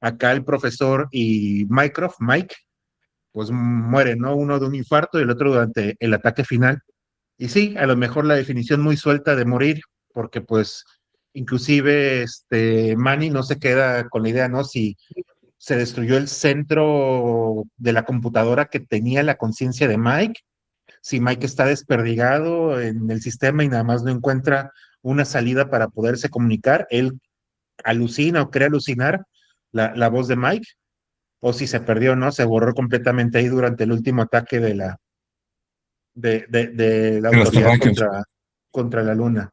B: Acá el profesor y Mycroft, Mike, pues mueren, ¿no? Uno de un infarto y el otro durante el ataque final. Y sí, a lo mejor la definición muy suelta de morir, porque pues inclusive Manny no se queda con la idea, ¿no? Si se destruyó el centro de la computadora que tenía la conciencia de Mike, si Mike está desperdigado en el sistema y nada más no encuentra una salida para poderse comunicar, él alucina o cree alucinar la voz de Mike, o si se perdió, ¿no? Se borró completamente ahí durante el último ataque de la
G: De los
B: autoridad
G: terráqueos.
B: contra la luna.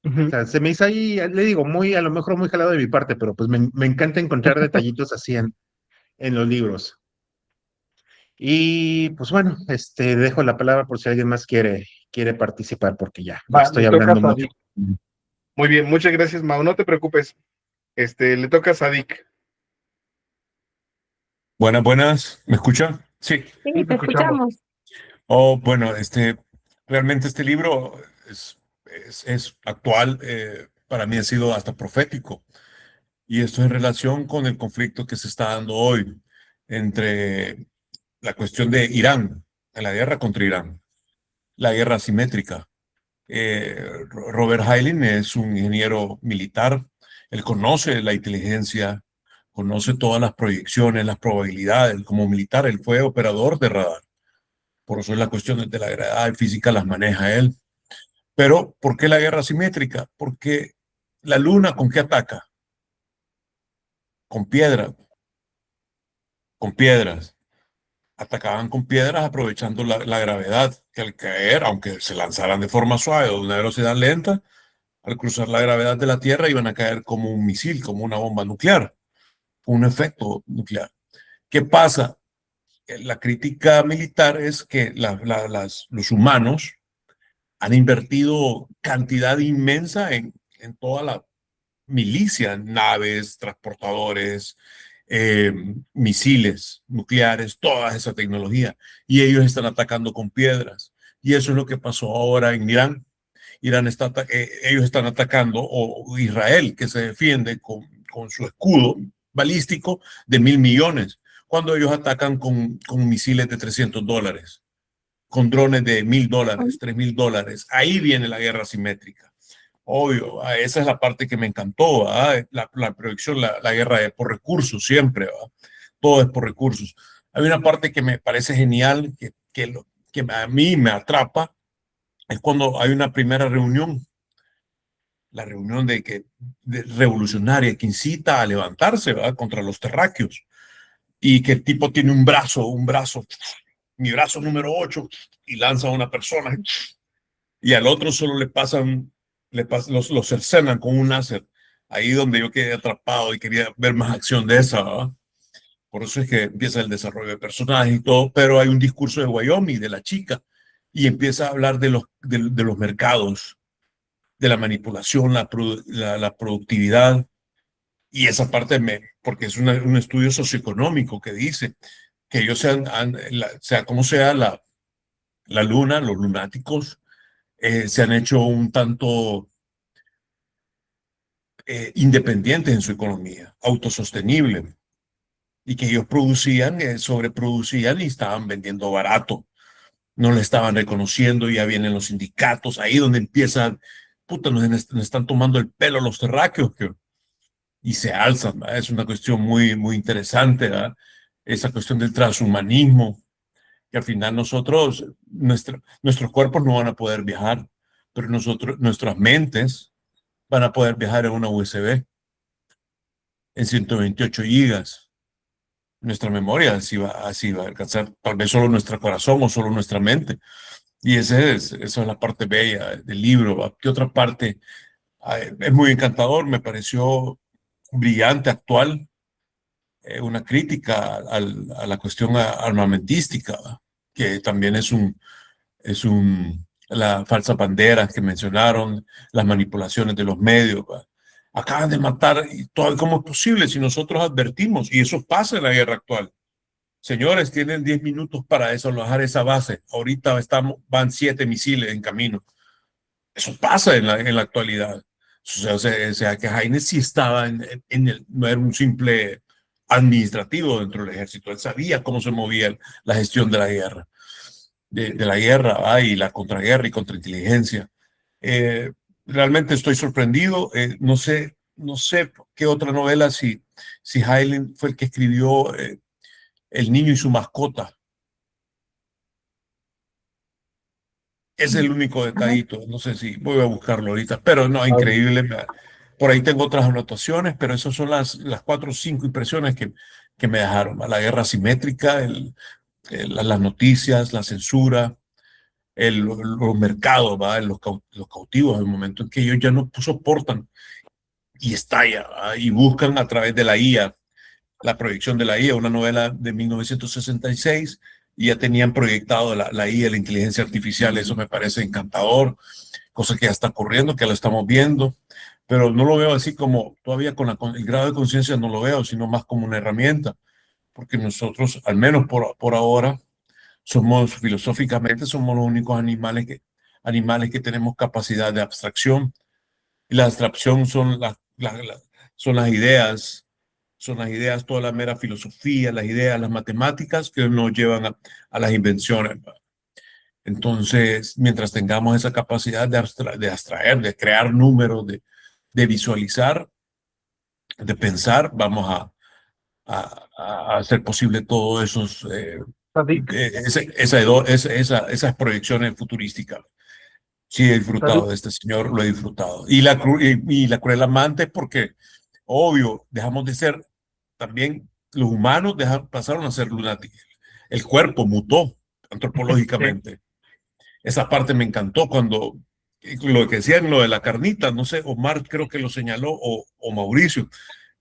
B: O
A: Ujú.
B: sea, se me hizo ahí, le digo, a lo mejor muy jalado de mi parte, pero pues me encanta encontrar detallitos así en los libros. Y pues bueno, dejo la palabra por si alguien más quiere participar, porque ya
A: Va,
B: estoy
A: le toca a
B: hablando mucho.
A: Sadik. Muy bien, muchas gracias, Mau. No te preocupes. Le toca a Sadik.
G: Buenas, buenas. ¿Me escuchan? Sí.
A: Sí,
C: sí,
A: te
C: te
A: escuchamos.
C: escuchamos.
G: Oh, bueno, realmente este libro es actual. Para mí ha sido hasta profético. Y esto en relación con el conflicto que se está dando hoy entre la cuestión de Irán, en la guerra contra Irán, la guerra asimétrica. Robert Heinlein es un ingeniero militar. Él conoce la inteligencia, conoce todas las proyecciones, las probabilidades. Como militar, él fue operador de radar. Por eso las cuestiones de la gravedad y física las maneja él. Pero, ¿por qué la guerra asimétrica? Porque la luna, ¿con qué ataca? Con piedras. Con piedras. Atacaban con piedras aprovechando la gravedad, que al caer, aunque se lanzaran de forma suave o de una velocidad lenta, al cruzar la gravedad de la Tierra iban a caer como un misil, como una bomba nuclear, un efecto nuclear. ¿Qué pasa? La crítica militar es que los humanos han invertido cantidad inmensa en toda la milicia, naves, transportadores, misiles nucleares, toda esa tecnología, y ellos están atacando con piedras. Y eso es lo que pasó ahora en Irán. Ellos están atacando, o Israel, que se defiende con su escudo balístico de 1.000 millones, cuando ellos atacan con misiles de $300, con drones de $1.000, $3.000. Ahí viene la guerra asimétrica. Obvio, esa es la parte que me encantó, la proyección, la guerra es por recursos siempre, ¿verdad? Todo es por recursos. Hay una parte que me parece genial, que a mí me atrapa, es cuando hay una primera reunión, la reunión de revolucionaria que incita a levantarse, ¿verdad?, contra los terráqueos, y que el tipo tiene un brazo, mi brazo número 8, y lanza a una persona, y al otro solo lo cercenan con un láser. Ahí donde yo quedé atrapado y quería ver más acción de esa, ¿verdad? Por eso es que empieza el desarrollo de personajes y todo, pero hay un discurso de Wyoming, de la chica, y empieza a hablar de los mercados, de la manipulación, la productividad, y esa parte porque es un estudio socioeconómico que dice que ellos sea como sea la luna, los lunáticos, se han hecho un tanto independientes en su economía, autosostenible, y que ellos sobreproducían y estaban vendiendo barato, no le estaban reconociendo, ya vienen los sindicatos, ahí donde empiezan, puta, nos están tomando el pelo los terráqueos, y se alzan, ¿verdad? Es una cuestión muy, muy interesante, ¿verdad? Esa cuestión del transhumanismo, que al final nuestros cuerpos no van a poder viajar, pero nuestras mentes van a poder viajar en una USB, en 128 gigas. Nuestra memoria así va a alcanzar, tal vez solo nuestro corazón o solo nuestra mente. Y esa es la parte bella del libro, ¿va? ¿Qué otra parte? Es muy encantador, me pareció brillante, actual, una crítica a la cuestión armamentística, ¿va? Que también la falsa bandera que mencionaron, las manipulaciones de los medios, ¿va? Acaban de matar, y todo, ¿cómo es posible si nosotros advertimos? Y eso pasa en la guerra actual. Señores, tienen 10 minutos para desalojar esa base. Ahorita van 7 misiles en camino. Eso pasa en la actualidad. O sea, que Jaime sí estaba no era un simple administrativo dentro del ejército. Él sabía cómo se movía la gestión de la guerra, de la guerra, y la contraguerra y contrainteligencia. Realmente estoy sorprendido. No sé qué otra novela, si Heinlein fue el que escribió El niño y su mascota. Es el único detallito. No sé si voy a buscarlo ahorita, pero no, increíble. Por ahí tengo otras anotaciones, pero esas son las 4 o 5 impresiones que me dejaron. La guerra asimétrica, las noticias, la censura, los mercados, ¿va? Los cautivos, el momento en que ellos ya no soportan y estalla, ¿va? Y buscan a través de la IA, la proyección de la IA, una novela de 1966, y ya tenían proyectado la IA, la inteligencia artificial. Eso me parece encantador, cosa que ya está ocurriendo, que lo estamos viendo, pero no lo veo así como, todavía con el grado de conciencia no lo veo, sino más como una herramienta, porque nosotros, al menos por ahora, filosóficamente, somos los únicos animales que tenemos capacidad de abstracción, y la abstracción son las ideas, toda la mera filosofía, las ideas, las matemáticas que nos llevan a las invenciones. Entonces, mientras tengamos esa capacidad de abstraer, de crear números, de visualizar, de pensar, vamos a hacer posible todos esos,
A: Sadik,
G: esas proyecciones futurísticas. Sí, he
A: Sadik,
G: disfrutado de este señor, lo he disfrutado. Y la cruel amante, porque, obvio, dejamos de ser, también los humanos pasaron a ser lunáticos. El cuerpo mutó
A: sí,
G: antropológicamente. Esa parte me encantó cuando lo que decían, lo de la carnita, no sé, Omar creo que lo señaló, o Mauricio,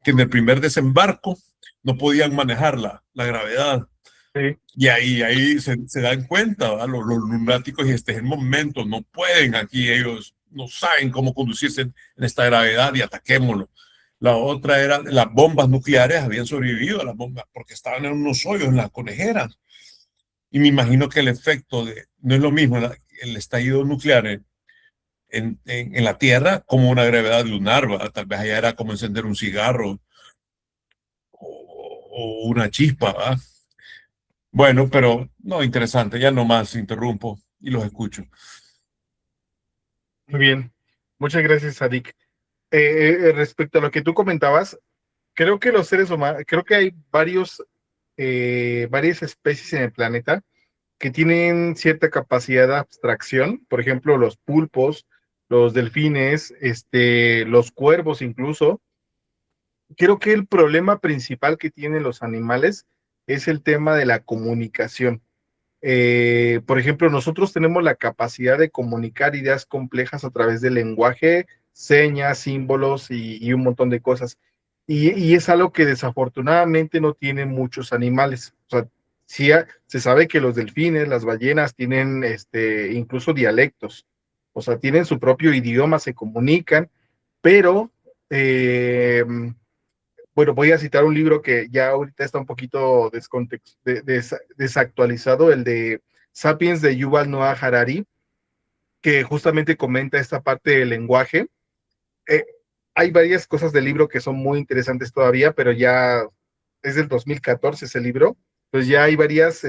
G: que en el primer desembarco no podían manejar la gravedad.
A: sí,
G: Y ahí se dan cuenta, ¿verdad? Los lunáticos, y este es el momento, no pueden aquí, ellos no saben cómo conducirse en esta gravedad y ataquémoslo. La otra era, las bombas nucleares habían sobrevivido a las bombas porque estaban en unos hoyos en las conejeras. Y me imagino que el efecto no es lo mismo el estallido nuclear en la Tierra como una gravedad lunar, ¿verdad? Tal vez allá era como encender un cigarro o una chispa, ¿verdad? Bueno, pero no, interesante, ya no más interrumpo y los escucho.
A: muy bien. Muchas gracias, Sadik. Respecto a lo que tú comentabas, creo que los seres humanos, creo que hay varias especies en el planeta que tienen cierta capacidad de abstracción, por ejemplo, los pulpos, los delfines, los cuervos incluso. Creo que el problema principal que tienen los animales es el tema de la comunicación. Por ejemplo, nosotros tenemos la capacidad de comunicar ideas complejas a través del lenguaje, señas, símbolos y un montón de cosas. Y es algo que desafortunadamente no tienen muchos animales. O sea, se sabe que los delfines, las ballenas tienen incluso dialectos. O sea, tienen su propio idioma, se comunican, pero eh, bueno, voy a citar un libro que ya ahorita está un poquito desactualizado, el de Sapiens de Yuval Noah Harari, que justamente comenta esta parte del lenguaje. Eh, Hay varias cosas del libro que son muy interesantes todavía, pero ya es del 2014 ese libro. Entonces ya hay varias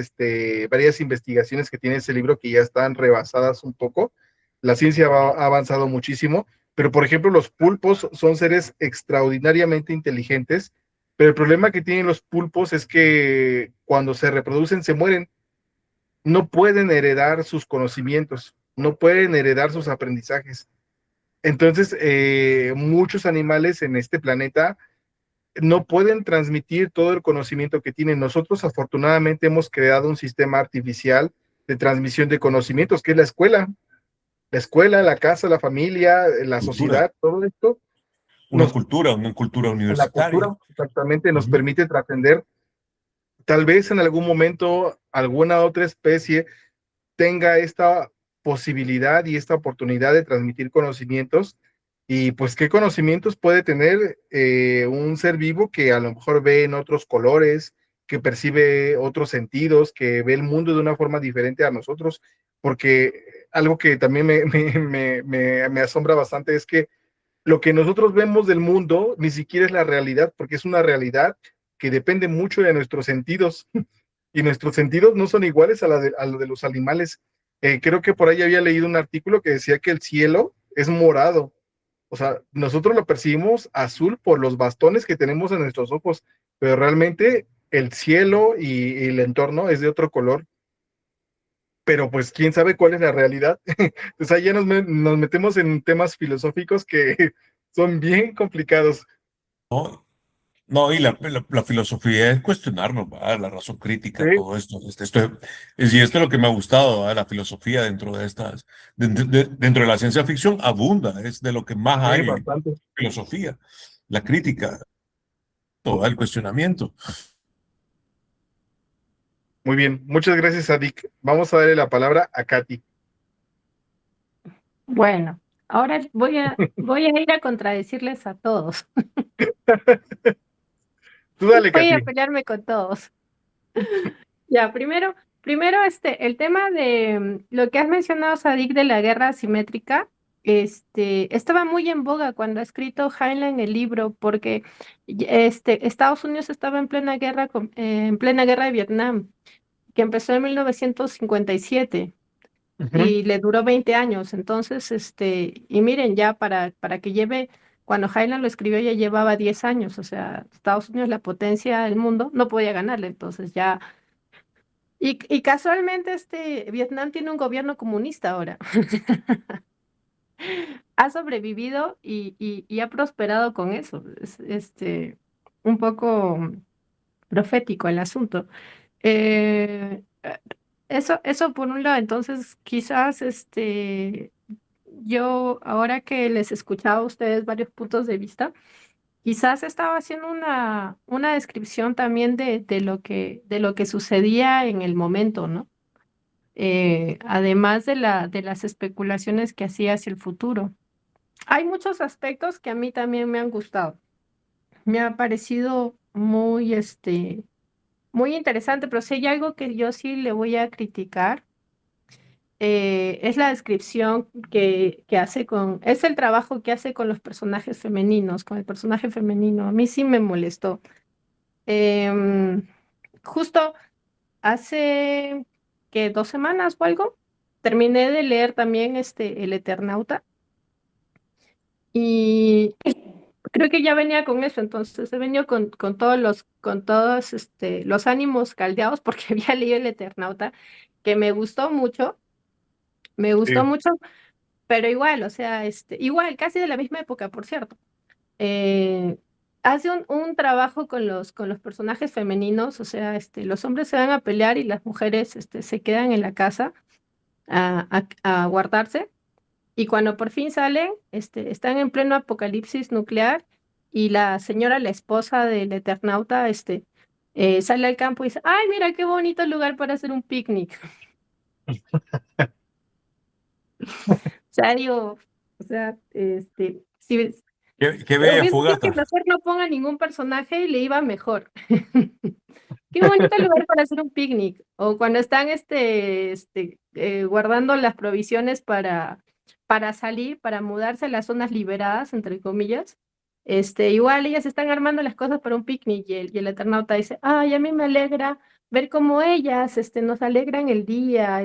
A: investigaciones que tiene ese libro que ya están rebasadas un poco. La ciencia ha avanzado muchísimo, pero por ejemplo los pulpos son seres extraordinariamente inteligentes, pero el problema que tienen los pulpos es que cuando se reproducen se mueren, no pueden heredar sus conocimientos, no pueden heredar sus aprendizajes. Entonces, muchos animales en este planeta no pueden transmitir todo el conocimiento que tienen. Nosotros afortunadamente hemos creado un sistema artificial de transmisión de conocimientos, que es la escuela, la casa, la familia, la
G: Cultura,
A: sociedad, todo esto, nos,
G: una cultura
A: la
G: universitaria.
A: cultura exactamente nos
G: Ujú.
A: permite trascender. Tal vez en algún momento alguna otra especie tenga esta posibilidad y esta oportunidad de transmitir conocimientos. Y pues, ¿qué conocimientos puede tener un ser vivo que a lo mejor ve en otros colores, que percibe otros sentidos, que ve el mundo de una forma diferente a nosotros? Porque algo que también me asombra bastante es que lo que nosotros vemos del mundo ni siquiera es la realidad, porque es una realidad que depende mucho de nuestros sentidos y nuestros sentidos no son iguales a lo de los animales. Creo que por ahí había leído un artículo que decía que el cielo es morado. O sea, nosotros lo percibimos azul por los bastones que tenemos en nuestros ojos, pero realmente el cielo y el entorno es de otro color. Pero pues quién sabe cuál es la realidad. Entonces ahí ya nos metemos en temas filosóficos que son bien complicados.
G: ¿No? No, y la filosofía es cuestionarnos, ¿verdad? La razón
A: Sí,
G: crítica, todo esto. Y esto es lo que me ha gustado, ¿verdad? La filosofía dentro de la ciencia ficción abunda, es de lo que más
A: sí,
G: hay
A: bastante.
G: filosofía, la crítica, todo el cuestionamiento.
A: Muy bien, muchas gracias, Adik. Vamos a darle la palabra a Katy.
C: Bueno, ahora voy a ir a contradecirles a todos.
A: Tú dale,
C: Voy a
A: Katy.
C: pelearme con todos. Ya, primero el tema de lo que has mencionado, Sadik, de la guerra asimétrica, estaba muy en boga cuando ha escrito Heinlein el libro, porque Estados Unidos estaba en plena guerra, en plena guerra de Vietnam, que empezó en 1957.
A: Ujú.
C: y le duró 20 años. Entonces, y miren, ya para que lleve, cuando Highland lo escribió ya llevaba 10 años, o sea, Estados Unidos, la potencia del mundo, no podía ganarle, entonces ya, y casualmente Vietnam tiene un gobierno comunista ahora, ha sobrevivido y ha prosperado con eso, es un poco profético el asunto. Eso por un lado, entonces quizás yo, ahora que les escuchaba a ustedes varios puntos de vista, quizás estaba haciendo una descripción también de lo que sucedía en el momento, ¿no? Además de las especulaciones que hacía hacia el futuro. Hay muchos aspectos que a mí también me han gustado. Me ha parecido muy interesante, pero si hay algo que yo sí le voy a criticar, es la descripción que hace es el trabajo que hace con los personajes femeninos, con el personaje femenino. A mí sí me molestó. Em, Justo hace que 2 semanas o algo, terminé de leer también El Eternauta y creo que ya venía con eso, entonces he venido con todos los ánimos caldeados porque había leído El Eternauta, que me gustó
A: Sí.
C: mucho, pero igual, o sea, igual, casi de la misma época, por cierto. Eh, Hace un trabajo con los personajes femeninos, o sea, los hombres se van a pelear y las mujeres se quedan en la casa a guardarse. Y cuando por fin salen, están en pleno apocalipsis nuclear y la señora, la esposa del Eternauta, sale al campo y dice, ay, mira qué bonito lugar para hacer un picnic. O sea, digo, o sea, si,
G: Qué bella
C: hubiese sido que
G: fogata.
C: mejor no ponga ningún personaje y le iba mejor. Qué bonito lugar para hacer un picnic. O cuando están guardando las provisiones para salir, para mudarse a las zonas liberadas, entre comillas. Igual ellas están armando las cosas para un picnic y el Eternauta dice, ay, a mí me alegra ver cómo ellas nos alegran el día,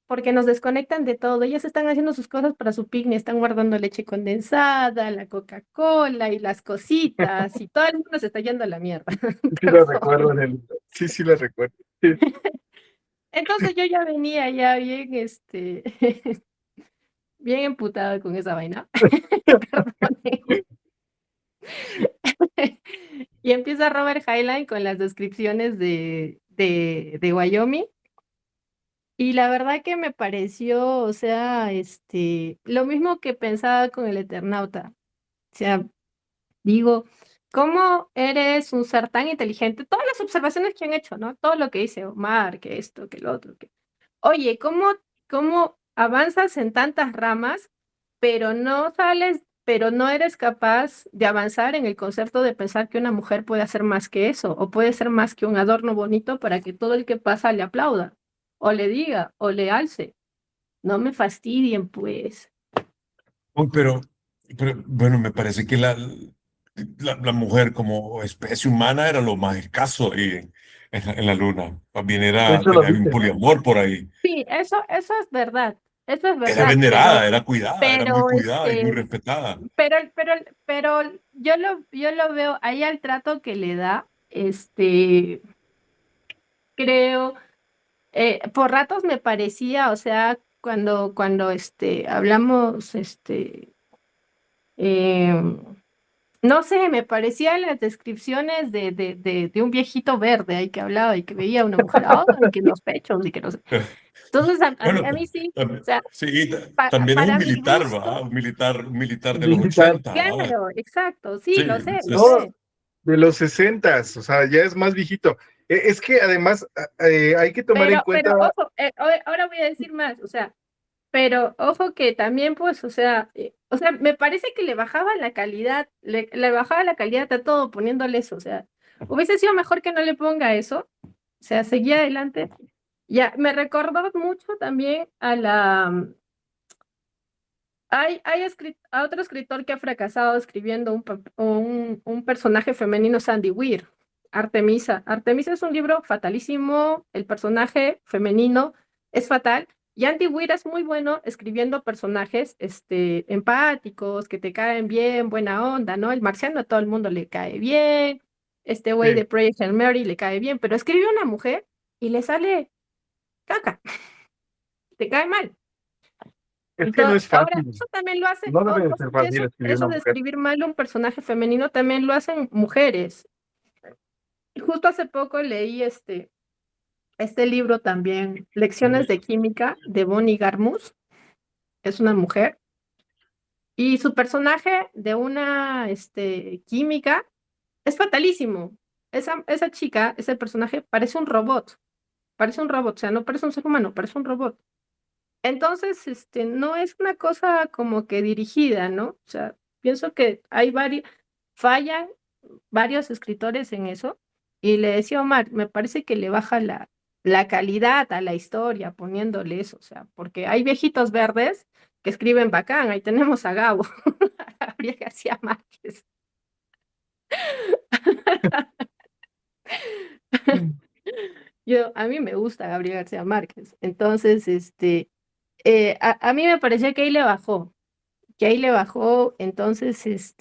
C: porque nos desconectan de todo. Ellas están haciendo sus cosas para su picnic, están guardando leche condensada, la Coca-Cola y las cositas, y todo el mundo se está yendo a la mierda.
A: Sí la
C: Perdón.
A: recuerdo, Anelita. Sí, sí la recuerdo. Sí.
C: Entonces yo ya venía ya bien, bien emputada con esa vaina. Perdonen. Y empieza Robert Heinlein con las descripciones de Wyoming. Y la verdad que me pareció, o sea, lo mismo que pensaba con el Eternauta. O sea, digo, ¿cómo eres un ser tan inteligente? Todas las observaciones que han hecho, ¿no? Todo lo que dice Omar, que esto, que lo otro, que... Oye, ¿cómo avanzas en tantas ramas, pero no eres capaz de avanzar en el concepto de pensar que una mujer puede hacer más que eso, o puede ser más que un adorno bonito para que todo el que pasa le aplauda, o le diga, o le alce? No me fastidien, pues.
G: Uy, pero, bueno, me parece que la mujer como especie humana era lo más escaso ahí en la luna. También
A: Eso lo
G: tenía un
A: dice.
G: poliamor por ahí.
C: Sí, eso es
G: Era
C: verdad,
G: venerada, era cuidada, era muy
C: pero
G: cuidada y muy respetada.
C: pero yo lo veo ahí al trato que le da, creo, por ratos me parecía, o sea, cuando hablamos, em, no sé, me parecían las descripciones de un viejito verde ahí que hablaba y que veía a una mujer, y que los pechos y que no sé. Entonces,
G: Bueno,
C: a mí sí, o
G: también,
C: sea,
G: sí, también es un
C: para mi
G: militar,
C: gusto,
G: ¿va? Un militar de los
A: Militar.
G: 80, ¿va?
C: claro, exacto, sí,
G: Sí,
C: lo
A: No,
C: sé.
A: de los 60s, o sea, ya es más viejito. Es que además hay que tomar en
C: Pero
A: cuenta,
C: ojo, ahora voy a decir más, o sea, pero ojo que también, pues, o sea, me parece que le bajaba la calidad, le bajaba la calidad a todo poniéndole eso, o sea, hubiese sido mejor que no le ponga eso, o sea, seguía adelante. Ya, me recordó mucho también a otro escritor que ha fracasado escribiendo un personaje femenino, Sandy Weir, Artemisa. Artemisa es un libro fatalísimo, el personaje femenino es fatal, Y Andy Weir es muy bueno escribiendo personajes empáticos, que te caen bien, buena onda, ¿no? El marciano a todo el mundo le cae bien, este güey
A: Sí.
C: de Project Hail Mary le cae bien, pero escribe una mujer y le sale caca, te cae mal.
A: Es que no es
C: Ahora,
A: fácil,
C: eso también lo hacen,
A: no debe de
C: ojo
A: ser
C: que
A: fácil escribir
C: eso
A: una
C: de
A: mujer.
C: escribir mal un personaje femenino también lo hacen mujeres. Y justo hace poco leí este libro también, Lecciones de Química, de Bonnie Garmus, es una mujer, y su personaje de una química es fatalísimo. Esa chica, ese personaje, parece un robot, o sea, no parece un ser humano, parece un robot. Entonces, no es una cosa como que dirigida, ¿no? O sea, pienso que fallan varios escritores en eso. Y le decía a Omar, me parece que le baja la calidad a la historia poniéndole eso, o sea, porque hay viejitos verdes que escriben bacán, ahí tenemos a Gabo, a Gabriel García Márquez. A mí me gusta Gabriel García Márquez, entonces, a mí me parecía que ahí le bajó, entonces,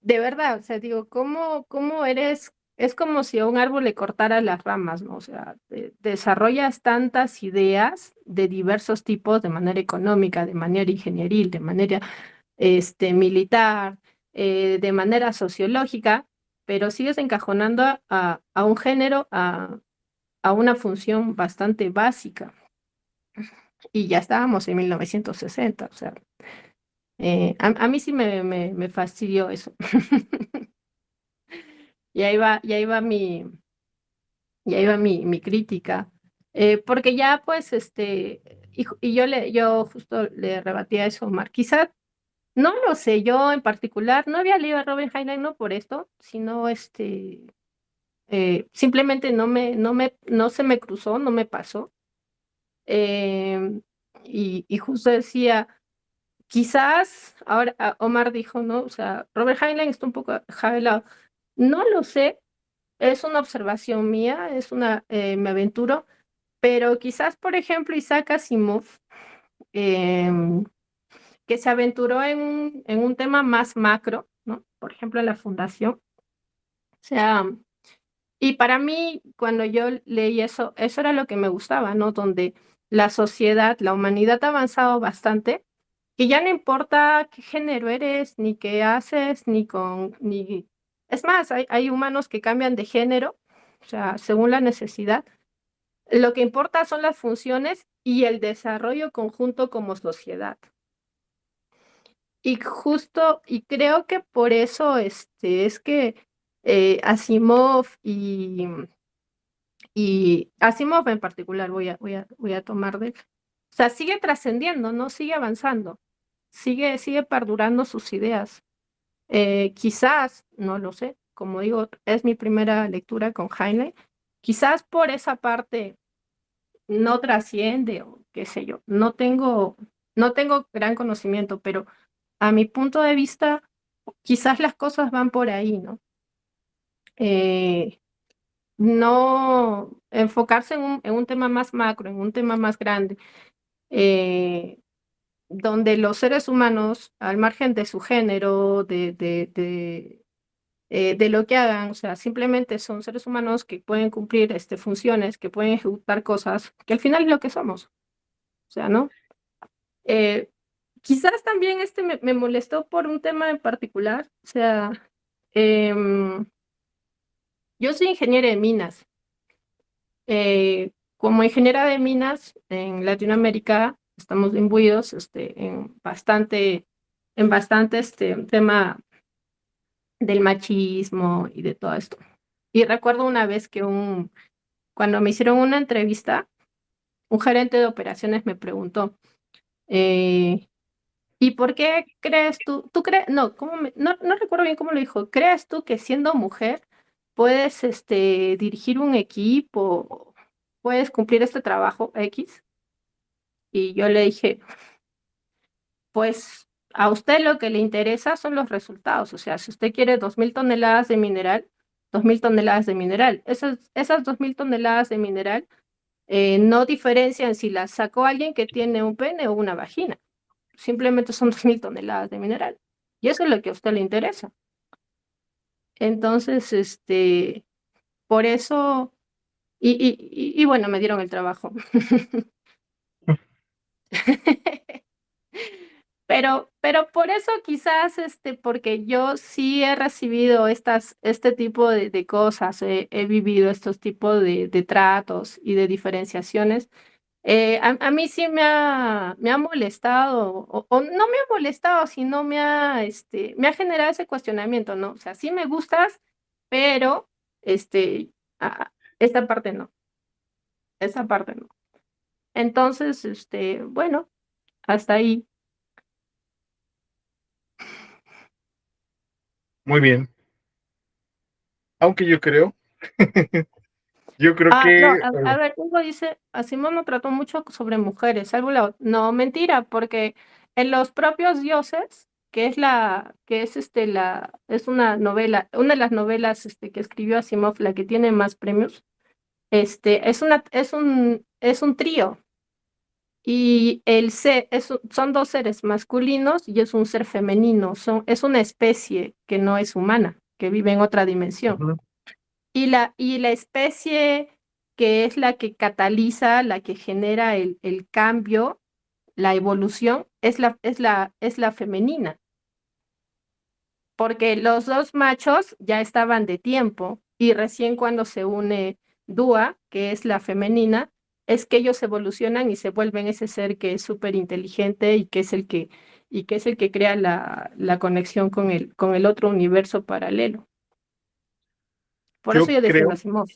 C: de verdad, o sea, digo, ¿cómo eres? Es como si a un árbol le cortara las ramas, ¿no? O sea, desarrollas tantas ideas de diversos tipos, de manera económica, de manera ingenieril, de manera militar, de manera sociológica, pero sigues encajonando a un género, a una función bastante básica. Y ya estábamos en 1960, o sea, a mí sí me fastidió eso. Y ahí va mi crítica. Porque ya pues y yo justo le rebatía eso a Omar. Quizá, no lo sé, yo en particular no había leído a Robert Heinlein no por esto, sino simplemente no se me cruzó, no me pasó. Eh, y justo decía, quizás, ahora Omar dijo, ¿no? O sea, Robert Heinlein está un poco javelado. No lo sé, es una observación mía, me aventuro, pero quizás, por ejemplo, Isaac Asimov, em, que se aventuró en un tema más macro, ¿no? Por ejemplo, en la fundación. O sea, y para mí, cuando yo leí eso era lo que me gustaba, ¿no? Donde la sociedad, la humanidad ha avanzado bastante, que ya no importa qué género eres, ni qué haces, ni... Es más, hay humanos que cambian de género, o sea, según la necesidad. Lo que importa son las funciones y el desarrollo conjunto como sociedad. Y creo que por eso es que Asimov y Asimov en particular voy a tomar de él. O sea, sigue trascendiendo, ¿no? Sigue avanzando, sigue perdurando sus ideas. Quizás, no lo sé, como digo, es mi primera lectura con Heinlein, quizás por esa parte no trasciende o qué sé yo, no tengo gran conocimiento, pero a mi punto de vista, quizás las cosas van por ahí, ¿no? Eh, no enfocarse en un tema más macro, en un tema más grande, eh, donde los seres humanos, al margen de su género, de lo que hagan, o sea, simplemente son seres humanos que pueden cumplir funciones, que pueden ejecutar cosas, que al final es lo que somos, o sea, ¿no? Eh, Quizás también me molestó por un tema en particular, o sea, em, yo soy ingeniera de minas. Como ingeniera de minas en Latinoamérica estamos imbuidos en bastante tema del machismo y de todo esto. Y recuerdo una vez que cuando me hicieron una entrevista, un gerente de operaciones me preguntó, eh, ¿y por qué crees tú crees, no, no recuerdo bien cómo lo dijo, ¿crees tú que siendo mujer puedes dirigir un equipo, puedes cumplir este trabajo X? Y yo le dije, pues a usted lo que le interesa son los resultados, o sea, si usted quiere 2.000 toneladas de mineral, 2.000 toneladas de mineral. Esas 2.000 toneladas de mineral no diferencian si la sacó alguien que tiene un pene o una vagina. Simplemente son 2.000 toneladas de mineral. Y eso es lo que a usted le interesa. Entonces, por eso, y bueno, me dieron el trabajo. Pero por eso quizás, porque yo sí he recibido este tipo de cosas, he vivido estos tipos de tratos y de diferenciaciones. A mí sí me ha molestado, o no me ha molestado, sino me ha generado ese cuestionamiento, ¿no? O sea, sí me gustas, pero esta parte no, esa parte no. Entonces, bueno, hasta ahí.
A: Muy bien. Aunque yo creo
C: No,
A: que,
C: a ver, Hugo dice, Asimov no trató mucho sobre mujeres, no, mentira, porque en los propios dioses, es una novela, una de las novelas que escribió Asimov, la que tiene más premios, es un trío, y son dos seres masculinos y es un ser femenino, es una especie que no es humana, que vive en otra dimensión.
A: ujú,
C: Y la especie que es la que cataliza, la que genera el cambio, la evolución, es la femenina. Porque los dos machos ya estaban de tiempo y recién cuando se une Dúa, que es la femenina, es que ellos evolucionan y se vuelven ese ser que es súper inteligente y que es el que crea la conexión con el otro universo paralelo. Por eso
A: yo
C: yo defiendo a
A: creo,
C: Asimov.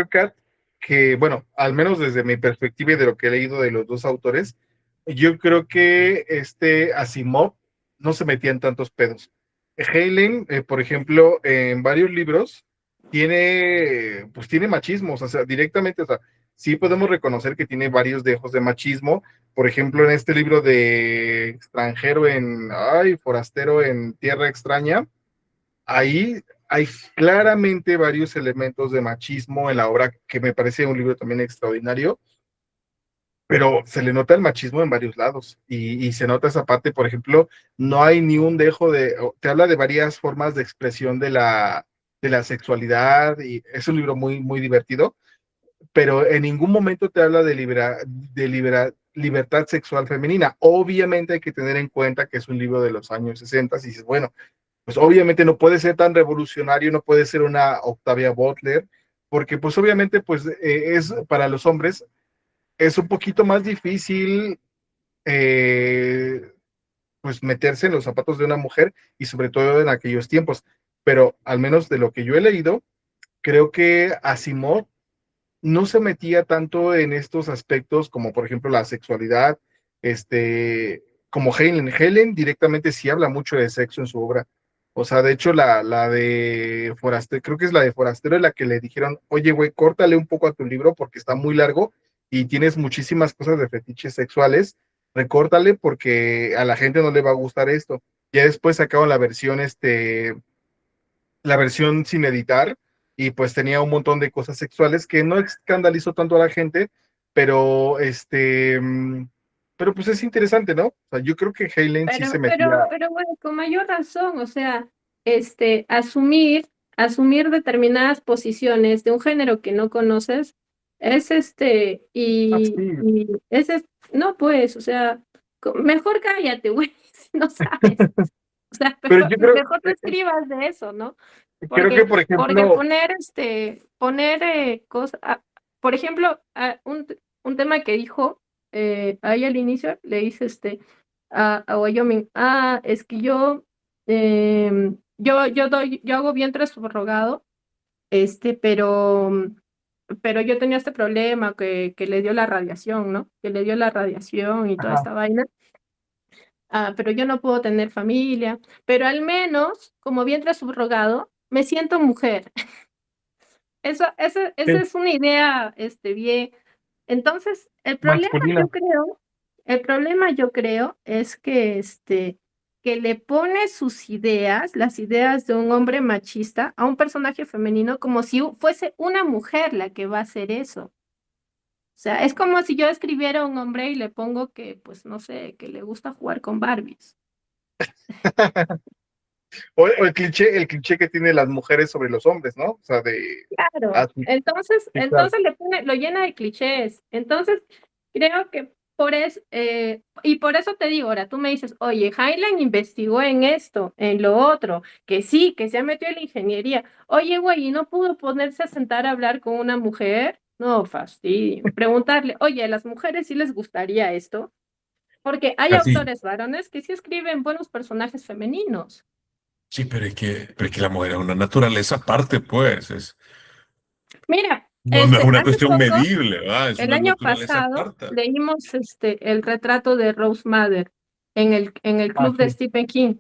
A: Kat, que, bueno, al menos desde mi perspectiva y de lo que he leído de los dos autores, yo creo que Asimov no se metía en tantos pedos. Heinlein, por ejemplo, en varios libros pues tiene machismos, o sea, directamente, o sea, sí podemos reconocer que tiene varios dejos de machismo. Por ejemplo, en este libro de forastero en tierra extraña, ahí hay claramente varios elementos de machismo en la obra, que me parece un libro también extraordinario, pero se le nota el machismo en varios lados y se nota esa parte. Por ejemplo, no hay ni un dejo te habla de varias formas de expresión de la sexualidad y es un libro muy, muy divertido, pero en ningún momento te habla libertad sexual femenina. Obviamente hay que tener en cuenta que es un libro de los años 60 y dices, bueno, pues obviamente no puede ser tan revolucionario, no puede ser una Octavia Butler, porque pues obviamente pues es para los hombres es un poquito más difícil eh, pues meterse en los zapatos de una mujer y sobre todo en aquellos tiempos, pero al menos de lo que yo he leído, creo que Asimov no se metía tanto en estos aspectos como por ejemplo la sexualidad, como Helen. Helen directamente sí habla mucho de sexo en su obra. O sea, de hecho, la de Forastero, creo que es la de Forastero, es la que le dijeron, oye, güey, córtale un poco a tu libro porque está muy largo y tienes muchísimas cosas de fetiches sexuales, recórtale porque a la gente no le va a gustar esto. Ya después sacaron la versión sin editar y pues tenía un montón de cosas sexuales que no escandalizó tanto a la gente, pero pero pues es interesante, ¿no? O sea, yo creo que Heinlein sí se metía.
C: Pero bueno, con mayor razón, o sea, asumir determinadas posiciones de un género que no conoces, es
A: Sí,
C: no pues, o sea, mejor cállate, güey, si no sabes. O sea,
A: pero yo creo,
C: mejor no escribas de eso, ¿no?
A: creo que, por
C: Porque
A: ejemplo,
C: poner cosas, por ejemplo, un tema que dijo ahí al inicio, le dice a Wyoming, es que yo hago vientre subrogado, pero yo tenía este problema que le dio la radiación, ¿no? Que le dio la radiación y toda
A: ajá,
C: esta vaina. Pero yo no puedo tener familia, pero al menos como vientre subrogado, me siento mujer. Esa
A: sí,
C: es una idea, bien. Entonces,
A: masculina.
C: el problema yo creo es que, que le pone sus ideas, las ideas de un hombre machista, a un personaje femenino como si fuese una mujer la que va a hacer eso. O sea, es como si yo escribiera a un hombre y le pongo que, pues no sé, que le gusta jugar con Barbies.
A: O el cliché que tienen las mujeres sobre los hombres, ¿no? O sea, de...
C: Claro,
A: sí,
C: entonces,
A: sí, claro.
C: lo llena de clichés. Entonces, creo que por eso, y por eso te digo, ahora tú me dices, oye, Highland investigó en esto, en lo otro, que sí, que se ha metido en la ingeniería. Oye, güey, ¿y no pudo ponerse a sentar a hablar con una mujer? No, fastidio. Preguntarle, oye, ¿a las mujeres sí les gustaría esto? Porque hay
G: Así.
C: autores varones que sí escriben buenos personajes femeninos.
G: Sí, pero es que la mujer es una naturaleza aparte, pues.
C: Mira,
G: No es una
C: hace
G: cuestión
C: poco,
G: medible, ¿verdad? Es
C: el
G: una
C: año
G: naturaleza
C: pasado,
G: aparte.
C: leímos el retrato de Rose Madder en el
A: Ah,
C: club de
A: sí,
C: Stephen King.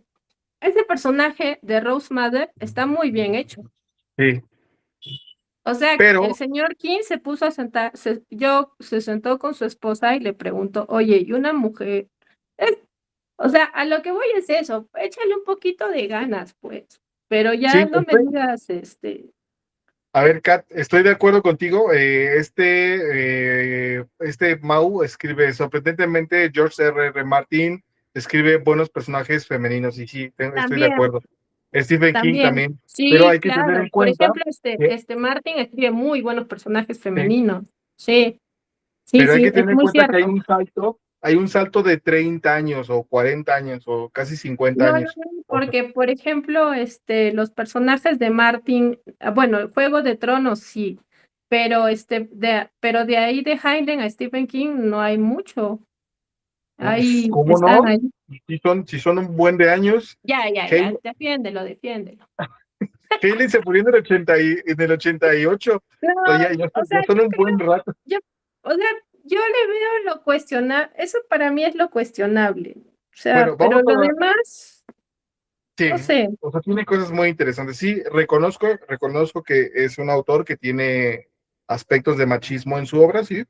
C: Ese personaje de Rose Madder está muy bien hecho.
A: sí.
C: O sea, el
A: Pero,
C: señor King se puso a sentar, se sentó con su esposa y le preguntó, oye, ¿y una mujer? Es- o sea, a lo que voy es eso, échale un poquito de ganas, pues. Pero ya
A: sí,
C: no me digas,
A: a ver, Kat, estoy de acuerdo contigo. Este Mau escribe sorprendentemente, George R. Martin escribe buenos personajes femeninos, y sí, estoy de
C: también.
A: acuerdo. Stephen King
C: También,
A: también, pero
C: sí,
A: hay que tener en
C: claro. Por
A: cuenta,
C: ejemplo,
A: que,
C: Martin escribe muy buenos personajes
A: sí,
C: femeninos. Sí, sí,
A: pero hay
C: sí,
A: que
C: es
A: tener en
C: muy
A: cuenta que
C: cierto.
A: hay un salto de 30 años o 40 años o casi 50
C: No, no,
A: años.
C: no,
A: O sea,
C: porque, por ejemplo, los personajes de Martin, bueno, el Juego de Tronos sí, pero pero de ahí de Highland a Stephen King no hay mucho. Ahí
A: ¿cómo
C: están
A: no?
C: ahí.
A: Si son un buen de años,
C: Ya, ya, ya, defiéndelo, defiéndelo.
A: Haley se murió en el 88.
C: No,
A: O sea,
C: o sea,
A: ya son
C: yo
A: un buen
C: creo,
A: rato.
C: yo, o sea, yo le veo lo cuestionable, eso para mí es lo cuestionable. O sea,
A: Bueno,
C: pero
A: vamos
C: lo
A: a...
C: demás,
A: Sí,
C: no sé.
A: o sea, tiene cosas muy interesantes. Sí, reconozco que es un autor que tiene aspectos de machismo en su obra, sí.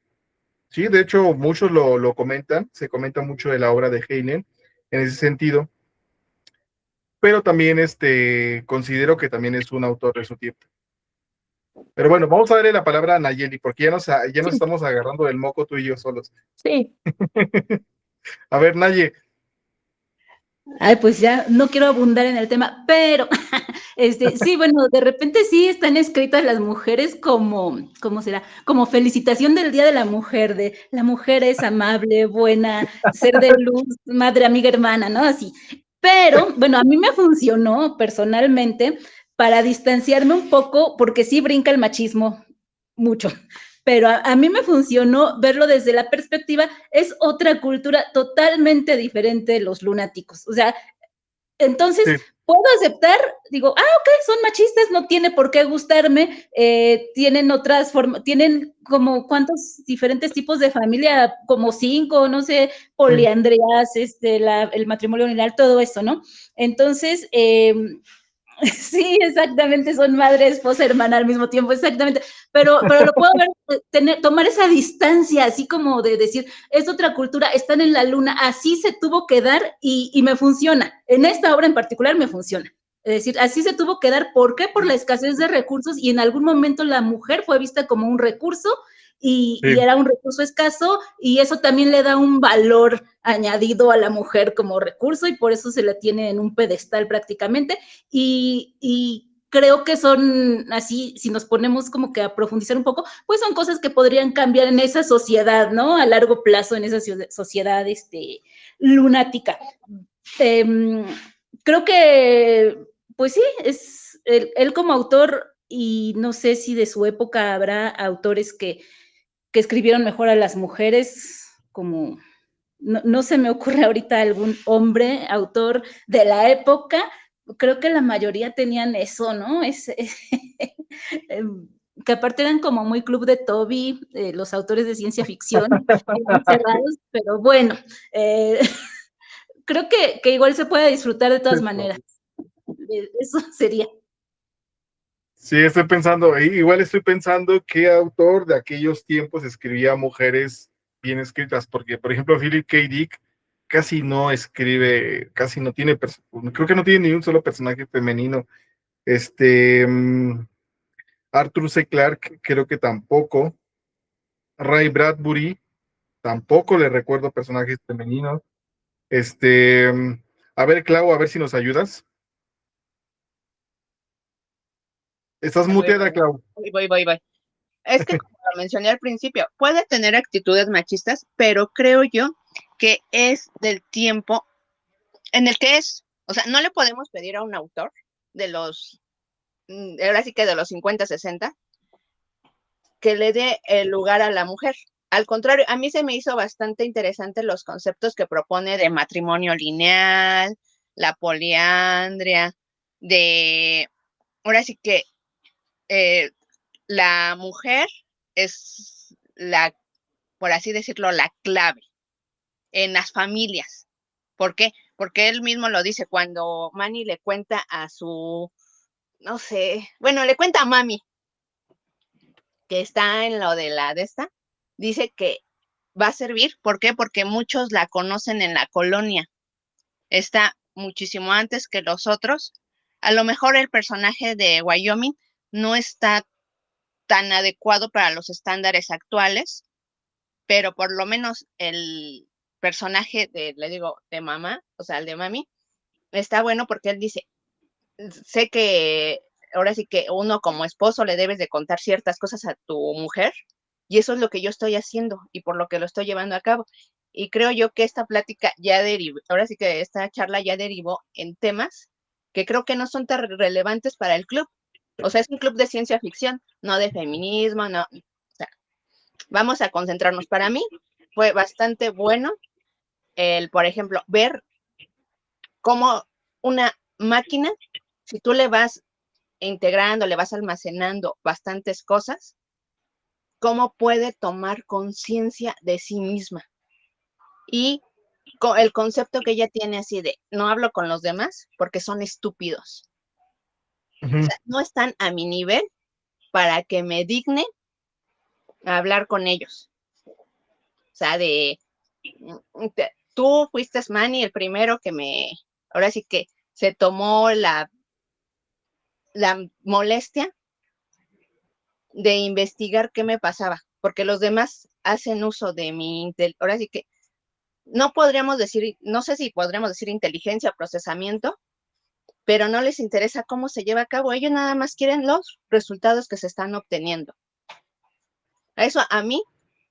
A: Sí, de hecho, muchos lo comentan, se comenta mucho de la obra de Heinen en ese sentido, pero también considero que también es un autor de su tiempo. Pero bueno, vamos a darle la palabra a Nayeli, porque ya nos
C: Sí,
A: estamos agarrando del moco tú y yo solos.
C: sí.
A: A ver, Naye,
E: Ay, pues ya no quiero abundar en el tema, pero sí, bueno, de repente sí están escritas las mujeres como, ¿cómo será? Como felicitación del Día de la Mujer, de la mujer es amable, buena, ser de luz, madre, amiga, hermana, ¿no? Así. Pero, bueno, a mí me funcionó personalmente para distanciarme un poco, porque sí brinca el machismo mucho, pero a mí me funcionó verlo desde la perspectiva, es otra cultura totalmente diferente de los lunáticos. O sea, entonces
A: sí,
E: puedo aceptar, digo, ok, son machistas, no tiene por qué gustarme, tienen otras formas, tienen como cuántos diferentes tipos de familia, como 5, no sé,
A: sí.
E: poliandreas, el matrimonio lineal, todo eso, ¿no? Entonces, sí, exactamente, son madre, esposa, hermana al mismo tiempo, exactamente. Pero lo puedo ver, tomar esa distancia, así como de decir, es otra cultura, están en la luna, así se tuvo que dar y me funciona. En esta obra en particular me funciona. Es decir, así se tuvo que dar. ¿Por qué? Por la escasez de recursos y en algún momento la mujer fue vista como un recurso y
A: Sí.
E: era un recurso escaso y eso también le da un valor añadido a la mujer como recurso y por eso se la tiene en un pedestal prácticamente y creo que son así, si nos ponemos como que a profundizar un poco, pues son cosas que podrían cambiar en esa sociedad, ¿no? A largo plazo, en esa sociedad lunática. Eh, Creo que, pues sí, es él como autor, y no sé si de su época habrá autores que escribieron mejor a las mujeres, como no se me ocurre ahorita algún hombre, autor de la época, creo que la mayoría tenían eso, ¿no? Que aparte eran como muy club de Toby, los autores de ciencia ficción, encerrados, pero bueno, eh, creo que igual se puede disfrutar de todas maneras. Eso sería.
A: Sí, estoy pensando, igual estoy pensando qué autor de aquellos tiempos escribía mujeres bien escritas, porque por ejemplo Philip K. Dick, casi no escribe, casi no tiene, creo que no tiene ni un solo personaje femenino. Arthur C. Clarke, creo que tampoco. Ray Bradbury, tampoco le recuerdo personajes femeninos. A ver, Clau, a ver si nos ayudas. Estás muteada, Clau.
D: Voy. Es que como lo mencioné al principio, puede tener actitudes machistas, pero creo yo que es del tiempo en el que es. O sea, no le podemos pedir a un autor de los, ahora sí que de los 50, 60, que le dé el lugar a la mujer. Al contrario, a mí se me hizo bastante interesante los conceptos que propone de matrimonio lineal, la poliandria, ahora sí que la mujer es por así decirlo, la clave en las familias. ¿Por qué? Porque él mismo lo dice cuando Manny le cuenta a no sé, bueno, le cuenta a Mami que está en lo de dice que va a servir. ¿Por qué? Porque muchos la conocen en la colonia. Está muchísimo antes que los otros. A lo mejor el personaje de Wyoming no está tan adecuado para los estándares actuales, pero por lo menos el personaje de mamá, o sea, el de Mami, está bueno porque él dice, sé que ahora sí que uno como esposo le debes de contar ciertas cosas a tu mujer, y eso es lo que yo estoy haciendo y por lo que lo estoy llevando a cabo. Y creo yo que esta plática ya derivó, ahora sí que esta charla ya derivó en temas que creo que no son tan relevantes para el club. O sea, es un club de ciencia ficción, no de feminismo, no. O sea, vamos a concentrarnos. Para mí fue bastante bueno por ejemplo, ver cómo una máquina, si tú le vas integrando, le vas almacenando bastantes cosas, cómo puede tomar conciencia de sí misma. Y el concepto que ella tiene así de, no hablo con los demás porque son estúpidos. O sea, no están a mi nivel para que me digne a hablar con ellos. O sea, tú fuiste, Manny, el primero que ahora sí que se tomó la molestia de investigar qué me pasaba, porque los demás hacen uso de ahora sí que no podríamos decir, no sé si podríamos decir inteligencia o procesamiento, pero no les interesa cómo se lleva a cabo, ellos nada más quieren los resultados que se están obteniendo. Eso a mí,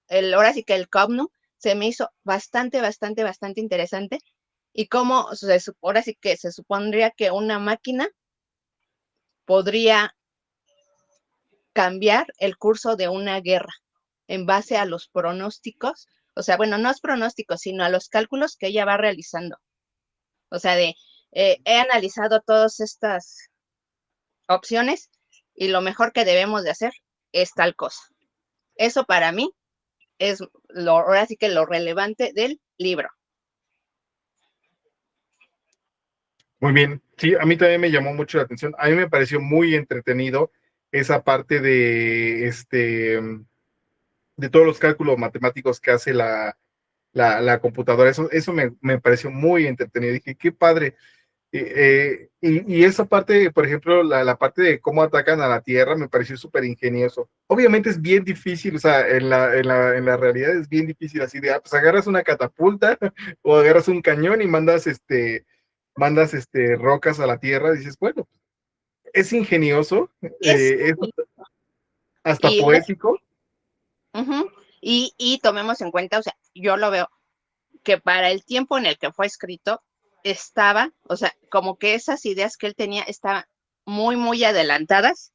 D: ahora sí que el Cognom se me hizo bastante interesante, y cómo ahora sí que se supondría que una máquina podría cambiar el curso de una guerra en base a los pronósticos, o sea, bueno, no es pronósticos, sino a los cálculos que ella va realizando. O sea, he analizado todas estas opciones y lo mejor que debemos de hacer es tal cosa. Eso para mí es ahora sí que lo relevante del libro.
A: Muy bien, sí, a mí también me llamó mucho la atención. A mí me pareció muy entretenido esa parte de todos los cálculos matemáticos que hace la computadora. Eso me pareció muy entretenido. Dije, qué padre. Y esa parte, por ejemplo, la parte de cómo atacan a la Tierra me pareció súper ingenioso. Obviamente es bien difícil, o sea, en la realidad es bien difícil así de, pues agarras una catapulta o agarras un cañón y mandas rocas a la Tierra. Dices, bueno, es ingenioso, es hasta
D: Y,
A: poético.
D: y tomemos en cuenta, o sea, yo lo veo que para el tiempo en el que fue escrito estaba, o sea, como que esas ideas que él tenía estaban muy adelantadas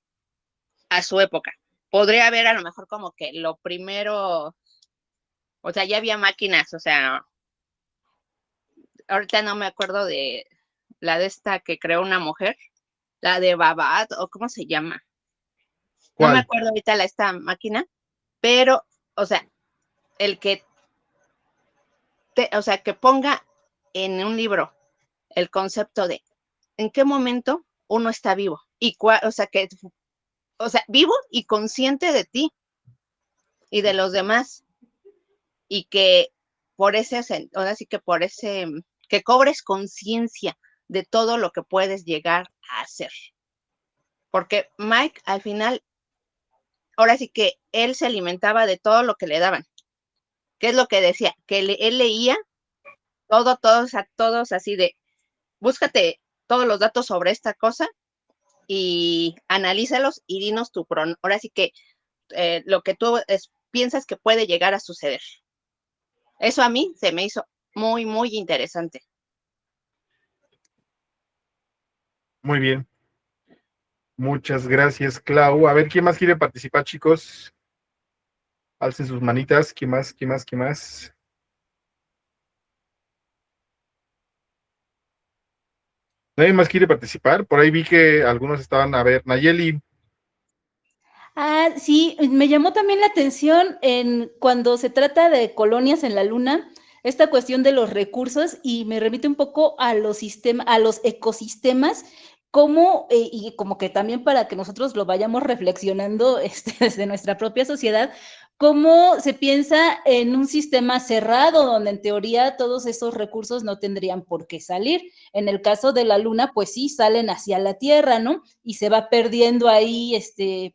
D: a su época. Podría haber a lo mejor como que lo primero, o sea, ya había máquinas, o sea, ahorita no me acuerdo de la de esta que creó una mujer, la de Babat, o cómo se llama. No me acuerdo ahorita esta máquina, pero, o sea, el que o sea, que ponga en un libro el concepto de en qué momento uno está vivo y o sea, vivo y consciente de ti y de los demás, y que por ese, ahora sí que por ese, que cobres conciencia de todo lo que puedes llegar a hacer. Porque Mike al final, ahora sí que él se alimentaba de todo lo que le daban. ¿Qué es lo que decía? Que él leía todos así de, búscate todos los datos sobre esta cosa y analízalos y dinos ahora sí que lo que tú piensas que puede llegar a suceder. Eso a mí se me hizo muy, muy interesante.
A: Muy bien. Muchas gracias, Clau. A ver, ¿quién más quiere participar, chicos? Alcen sus manitas. ¿Quién más? ¿Quién más? ¿Quién más? ¿Nadie más quiere participar? Por ahí vi que algunos estaban, a ver, Nayeli.
E: Ah, sí, me llamó también la atención en cuando se trata de colonias en la Luna, esta cuestión de los recursos, y me remite un poco a los a los ecosistemas, como, y como que también para que nosotros lo vayamos reflexionando desde nuestra propia sociedad, cómo se piensa en un sistema cerrado, donde en teoría todos esos recursos no tendrían por qué salir. En el caso de la Luna, pues sí, salen hacia la Tierra, ¿no? Y se va perdiendo ahí,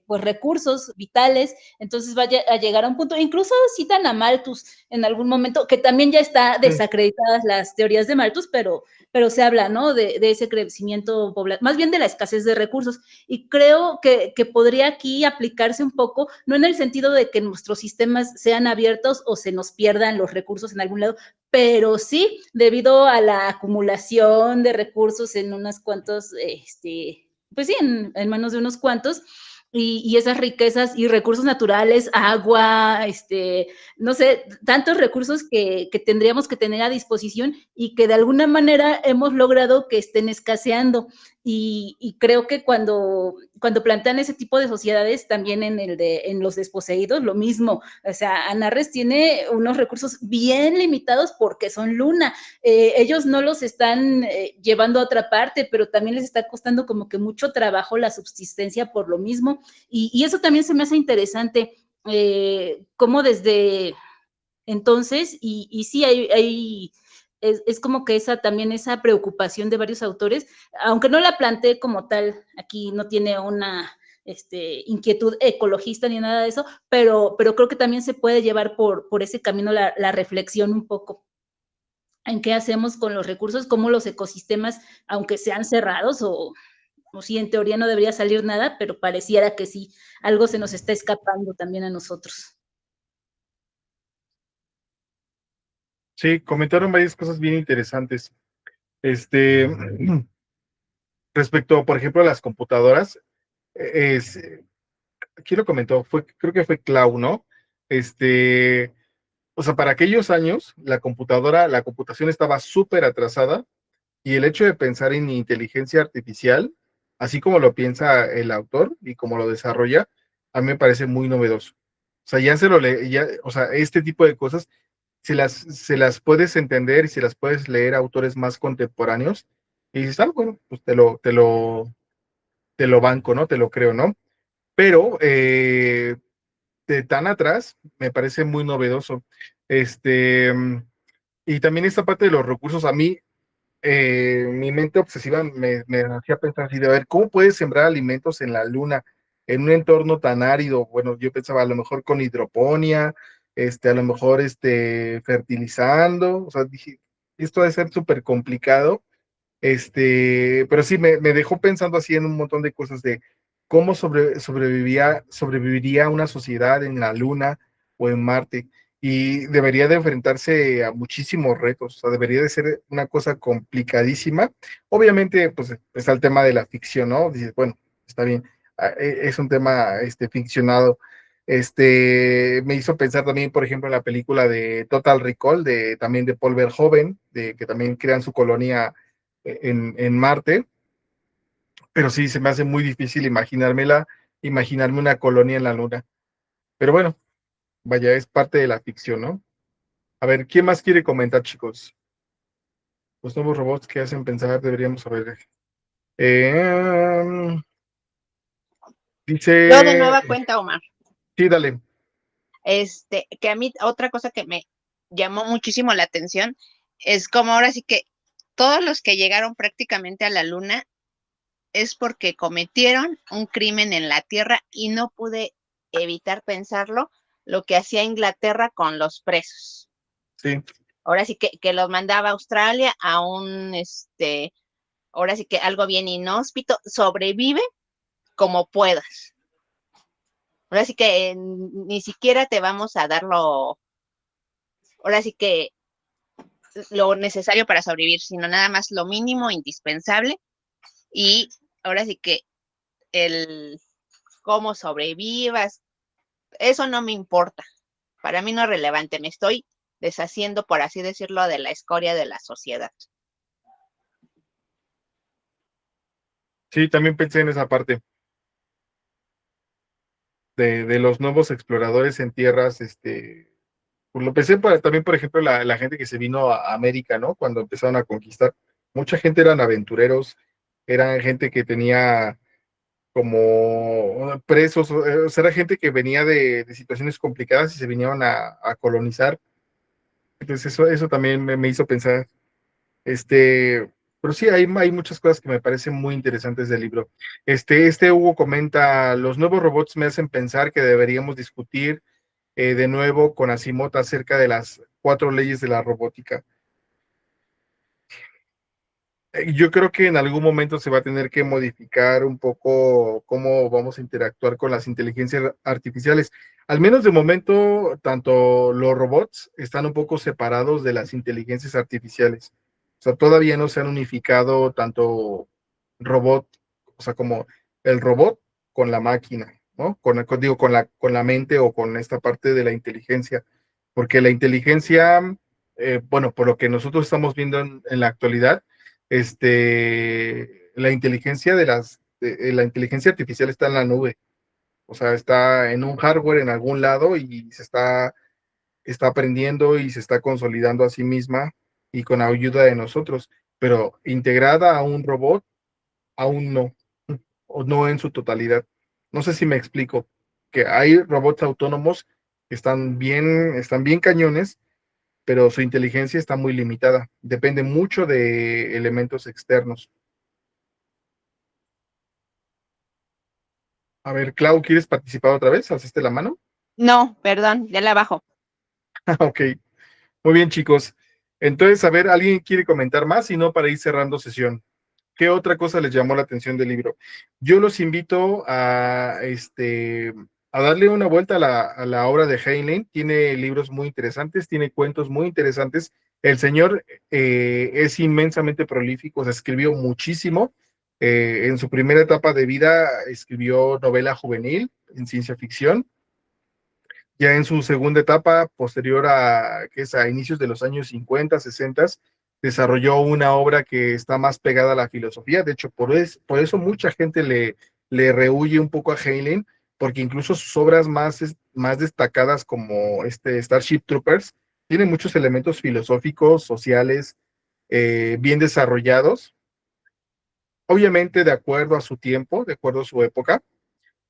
E: pues recursos vitales, entonces va a llegar a un punto, incluso citan a Malthus en algún momento, que también ya está desacreditadas las teorías de Malthus, pero se habla, ¿no? De ese crecimiento más bien de la escasez de recursos, y creo que podría aquí aplicarse un poco, no en el sentido de que nuestros sistemas sean abiertos o se nos pierdan los recursos en algún lado, pero sí debido a la acumulación de recursos en unos cuantos, pues sí, en manos de unos cuantos, y esas riquezas y recursos naturales, agua, no sé, tantos recursos que tendríamos que tener a disposición y que de alguna manera hemos logrado que estén escaseando. Y creo que cuando plantean ese tipo de sociedades, también en los desposeídos, lo mismo. O sea, Anarres tiene unos recursos bien limitados porque son Luna. Ellos no los están llevando a otra parte, pero también les está costando como que mucho trabajo la subsistencia por lo mismo. Y eso también se me hace interesante, cómo desde entonces, y sí hay es como que también esa preocupación de varios autores, aunque no la planteé como tal, aquí no tiene una inquietud ecologista ni nada de eso, pero creo que también se puede llevar por ese camino la reflexión un poco en qué hacemos con los recursos, cómo los ecosistemas, aunque sean cerrados o sí, en teoría no debería salir nada, pero pareciera que sí, algo se nos está escapando también a nosotros.
A: Sí, comentaron varias cosas bien interesantes. Respecto, por ejemplo, a las computadoras, ¿quién lo comentó? Creo que fue Clau, ¿no? O sea, para aquellos años, la computación estaba súper atrasada y el hecho de pensar en inteligencia artificial, así como lo piensa el autor y como lo desarrolla, a mí me parece muy novedoso. O sea, o sea, este tipo de cosas se las puedes entender y se las puedes leer a autores más contemporáneos y dices, ah, bueno, pues te lo banco, ¿no? Te lo creo, ¿no? Pero de tan atrás me parece muy novedoso. Y también esta parte de los recursos, a mí, mi mente obsesiva me hacía pensar así de, a ver, ¿cómo puedes sembrar alimentos en la luna, en un entorno tan árido? Bueno, yo pensaba a lo mejor con hidroponía, a lo mejor fertilizando, o sea, dije, esto debe ser súper complicado, pero sí me dejó pensando así en un montón de cosas de cómo sobreviviría una sociedad en la luna o en Marte y debería de enfrentarse a muchísimos retos, o sea, debería de ser una cosa complicadísima. Obviamente, pues está el tema de la ficción, ¿no? Dices, bueno, está bien, es un tema ficcionado. Me hizo pensar también, por ejemplo, en la película de Total Recall, también de Paul Verhoeven, que también crean su colonia en Marte, pero sí, se me hace muy difícil imaginarme una colonia en la Luna. Pero bueno, vaya, es parte de la ficción, ¿no? A ver, ¿quién más quiere comentar, chicos? Los nuevos robots que hacen pensar, deberíamos saber. Dice.
D: Yo de nueva cuenta, Omar.
A: Sí, dale.
D: Que a mí otra cosa que me llamó muchísimo la atención es como ahora sí que todos los que llegaron prácticamente a la luna es porque cometieron un crimen en la Tierra y no pude evitar pensarlo, lo que hacía Inglaterra con los presos.
A: Sí.
D: Ahora sí que los mandaba a Australia a ahora sí que algo bien inhóspito, sobrevive como puedas. Ahora sí que ni siquiera te vamos a dar ahora sí que lo necesario para sobrevivir, sino nada más lo mínimo indispensable. Y ahora sí que el cómo sobrevivas, eso no me importa. Para mí no es relevante, me estoy deshaciendo, por así decirlo, de la escoria de la sociedad.
A: Sí, también pensé en esa parte de los nuevos exploradores en tierras, pues lo pensé también, por ejemplo, la gente que se vino a América, ¿no? Cuando empezaron a conquistar, mucha gente eran aventureros, eran gente que tenía como presos, o sea, era gente que venía de situaciones complicadas y se vinieron a colonizar. Entonces eso también me hizo pensar, pero sí, hay muchas cosas que me parecen muy interesantes del libro. Hugo comenta, los nuevos robots me hacen pensar que deberíamos discutir de nuevo con Asimov acerca de las 4 leyes de la robótica. Yo creo que en algún momento se va a tener que modificar un poco cómo vamos a interactuar con las inteligencias artificiales. Al menos de momento, tanto los robots están un poco separados de las inteligencias artificiales. O sea, todavía no se han unificado tanto robot, o sea, como el robot con la máquina, ¿no? Digo, con la mente o con esta parte de la inteligencia. Porque la inteligencia, bueno, por lo que nosotros estamos viendo en la actualidad, la inteligencia la inteligencia artificial está en la nube, o sea, está en un hardware en algún lado y está aprendiendo y se está consolidando a sí misma y con ayuda de nosotros, pero integrada a un robot, aún no, o no en su totalidad. No sé si me explico, que hay robots autónomos que están bien cañones, pero su inteligencia está muy limitada. Depende mucho de elementos externos. A ver, Clau, ¿quieres participar otra vez? ¿Alzaste la mano?
D: No, perdón, ya la bajo.
A: Ok, muy bien, chicos. Entonces, a ver, ¿alguien quiere comentar más? Si no, para ir cerrando sesión. ¿Qué otra cosa les llamó la atención del libro? Yo los invito a darle una vuelta a la obra de Heinlein. Tiene libros muy interesantes, tiene cuentos muy interesantes. El señor es inmensamente prolífico, o sea, escribió muchísimo. En su primera etapa de vida escribió novela juvenil en ciencia ficción. Ya en su segunda etapa, posterior que es a inicios de los años 50, 60, desarrolló una obra que está más pegada a la filosofía. De hecho, por eso mucha gente le rehuye un poco a Heinlein, porque incluso sus obras más destacadas como Starship Troopers tienen muchos elementos filosóficos, sociales, bien desarrollados, obviamente de acuerdo a su tiempo, de acuerdo a su época,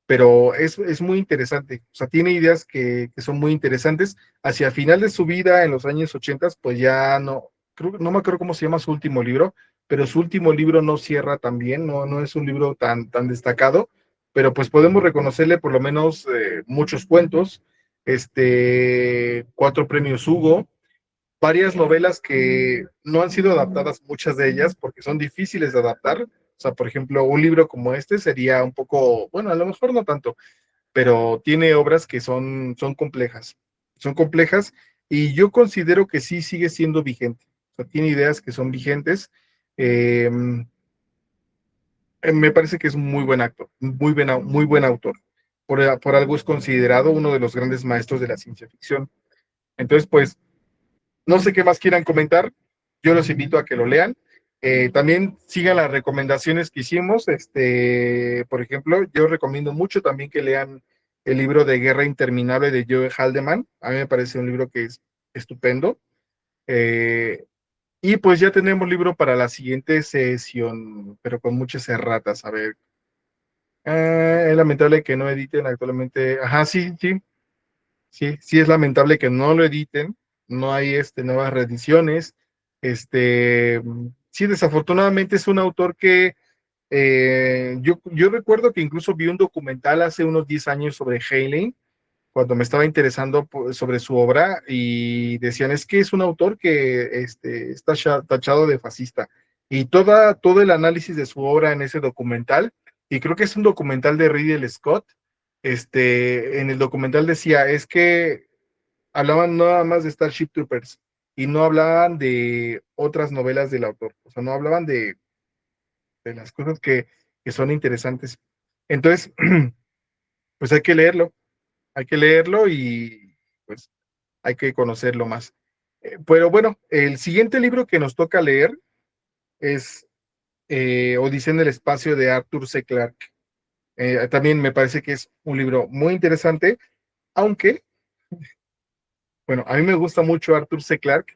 A: pero es muy interesante, o sea, tiene ideas que son muy interesantes. Hacia final de su vida, en los años 80, pues ya no me acuerdo cómo se llama su último libro, pero su último libro no cierra tan bien, no es un libro tan destacado, pero pues podemos reconocerle por lo menos muchos cuentos, 4 premios Hugo, varias novelas que no han sido adaptadas, muchas de ellas, porque son difíciles de adaptar. O sea, por ejemplo, un libro como este sería un poco, bueno, a lo mejor no tanto, pero tiene obras que son complejas y yo considero que sí sigue siendo vigente. O sea, tiene ideas que son vigentes. Eh, Me parece que es un muy buen actor, muy buen autor. Por algo es considerado uno de los grandes maestros de la ciencia ficción. Entonces, pues, no sé qué más quieran comentar. Yo los invito a que lo lean. También sigan las recomendaciones que hicimos. Por ejemplo, yo recomiendo mucho también que lean el libro de Guerra Interminable de Joe Haldeman. A mí me parece un libro que es estupendo. Eh, y pues ya tenemos libro para la siguiente sesión, pero con muchas erratas. A ver, es lamentable que no editen actualmente. Ajá, sí, sí, sí, sí es lamentable que no lo editen, no hay nuevas reediciones. Sí, desafortunadamente es un autor que yo recuerdo que incluso vi un documental hace unos 10 años sobre Heinlein, cuando me estaba interesando sobre su obra, y decían, es que es un autor que está tachado de fascista. Y todo el análisis de su obra en ese documental, y creo que es un documental de Ridley Scott, en el documental decía, es que hablaban nada más de Starship Troopers, y no hablaban de otras novelas del autor, o sea, no hablaban de las cosas que son interesantes. Entonces, pues hay que leerlo y pues hay que conocerlo más. Pero bueno, el siguiente libro que nos toca leer es Odisea en el espacio de Arthur C. Clarke. También me parece que es un libro muy interesante, aunque, bueno, a mí me gusta mucho Arthur C. Clarke,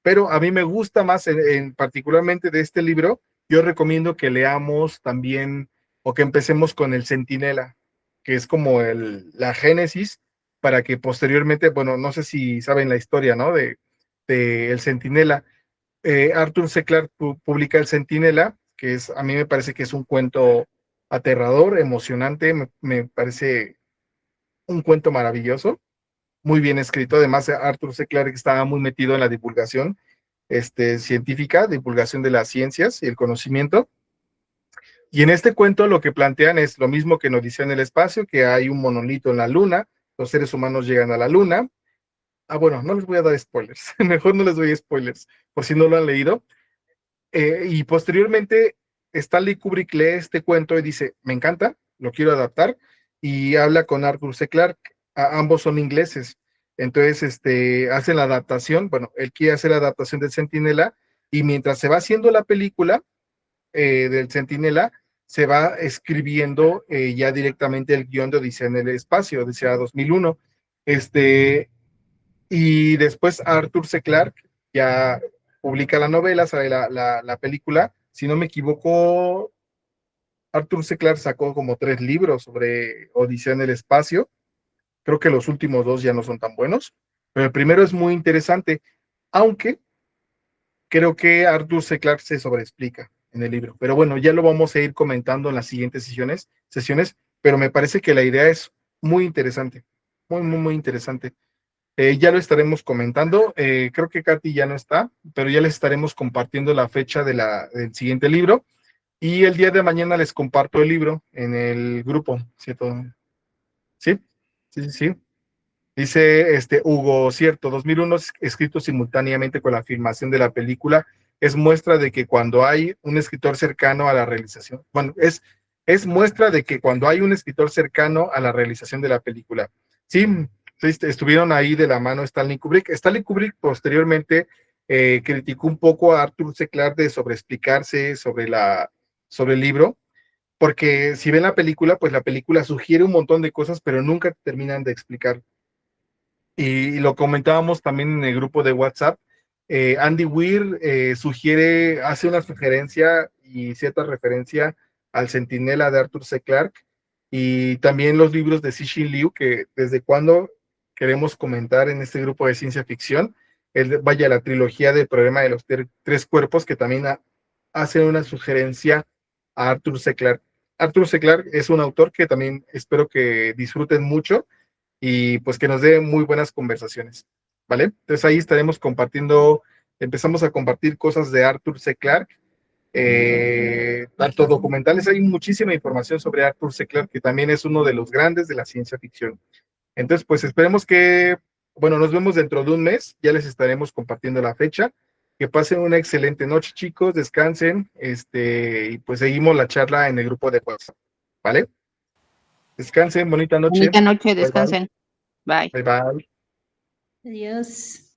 A: pero a mí me gusta más, particularmente de este libro, yo recomiendo que leamos también o que empecemos con El Centinela, que es como la génesis para que posteriormente, bueno, no sé si saben la historia, ¿no? De El Centinela. Arthur C. Clarke publica El Centinela, que a mí me parece que es un cuento aterrador, emocionante, me parece un cuento maravilloso, muy bien escrito. Además, Arthur C. Clarke estaba muy metido en la divulgación científica, divulgación de las ciencias y el conocimiento. Y en este cuento lo que plantean es lo mismo que nos dice en el espacio, que hay un monolito en la luna, los seres humanos llegan a la luna. Bueno, no les voy a dar spoilers, mejor no les doy spoilers, por si no lo han leído. Y posteriormente, Stanley Kubrick lee este cuento y dice, me encanta, lo quiero adaptar, y habla con Arthur C. Clarke, ambos son ingleses. Entonces, hacen la adaptación, bueno, él quiere hacer la adaptación del Centinela, y mientras se va haciendo la película del Centinela, se va escribiendo ya directamente el guión de Odisea en el espacio, Odisea 2001. Y después Arthur C. Clarke ya publica la novela, sale la película. Si no me equivoco, Arthur C. Clarke sacó como 3 libros sobre Odisea en el espacio. Creo que los últimos 2 ya no son tan buenos, pero el primero es muy interesante, aunque creo que Arthur C. Clarke se sobreexplica en el libro. Pero bueno, ya lo vamos a ir comentando en las siguientes sesiones, pero me parece que la idea es muy interesante, muy, muy, muy interesante. Ya lo estaremos comentando. Creo que Katy ya no está, pero ya les estaremos compartiendo la fecha del siguiente libro. Y el día de mañana les comparto el libro en el grupo, ¿cierto? ¿Sí? Sí, sí, sí. Dice Hugo, cierto, 2001 escrito simultáneamente con la filmación de la película, es muestra de que cuando hay un escritor cercano a la realización, bueno, es muestra de que cuando hay un escritor cercano a la realización de la película. Sí, estuvieron ahí de la mano Stanley Kubrick. Stanley Kubrick posteriormente criticó un poco a Arthur C. Clarke de sobreexplicarse sobre el libro, porque si ven la película, pues la película sugiere un montón de cosas, pero nunca terminan de explicar. Y lo comentábamos también en el grupo de WhatsApp. Andy Weir hace una sugerencia y cierta referencia al Centinela de Arthur C. Clarke, y también los libros de Cixin Liu, que desde cuando queremos comentar en este grupo de ciencia ficción, vaya, la trilogía del problema de los 3 cuerpos, que también hace una sugerencia a Arthur C. Clarke. Arthur C. Clarke es un autor que también espero que disfruten mucho, y pues que nos dé muy buenas conversaciones, ¿vale? Entonces ahí estaremos compartiendo, empezamos a compartir cosas de Arthur C. Clarke, tanto documentales, hay muchísima información sobre Arthur C. Clarke, que también es uno de los grandes de la ciencia ficción. Entonces, pues esperemos bueno, nos vemos dentro de un mes, ya les estaremos compartiendo la fecha. Que pasen una excelente noche, chicos, descansen, y pues seguimos la charla en el grupo de WhatsApp, ¿vale? Descansen, bonita noche.
D: Bonita noche,
A: Bye, bye.
D: descansen. Bye.
A: Bye, bye.
E: Adiós.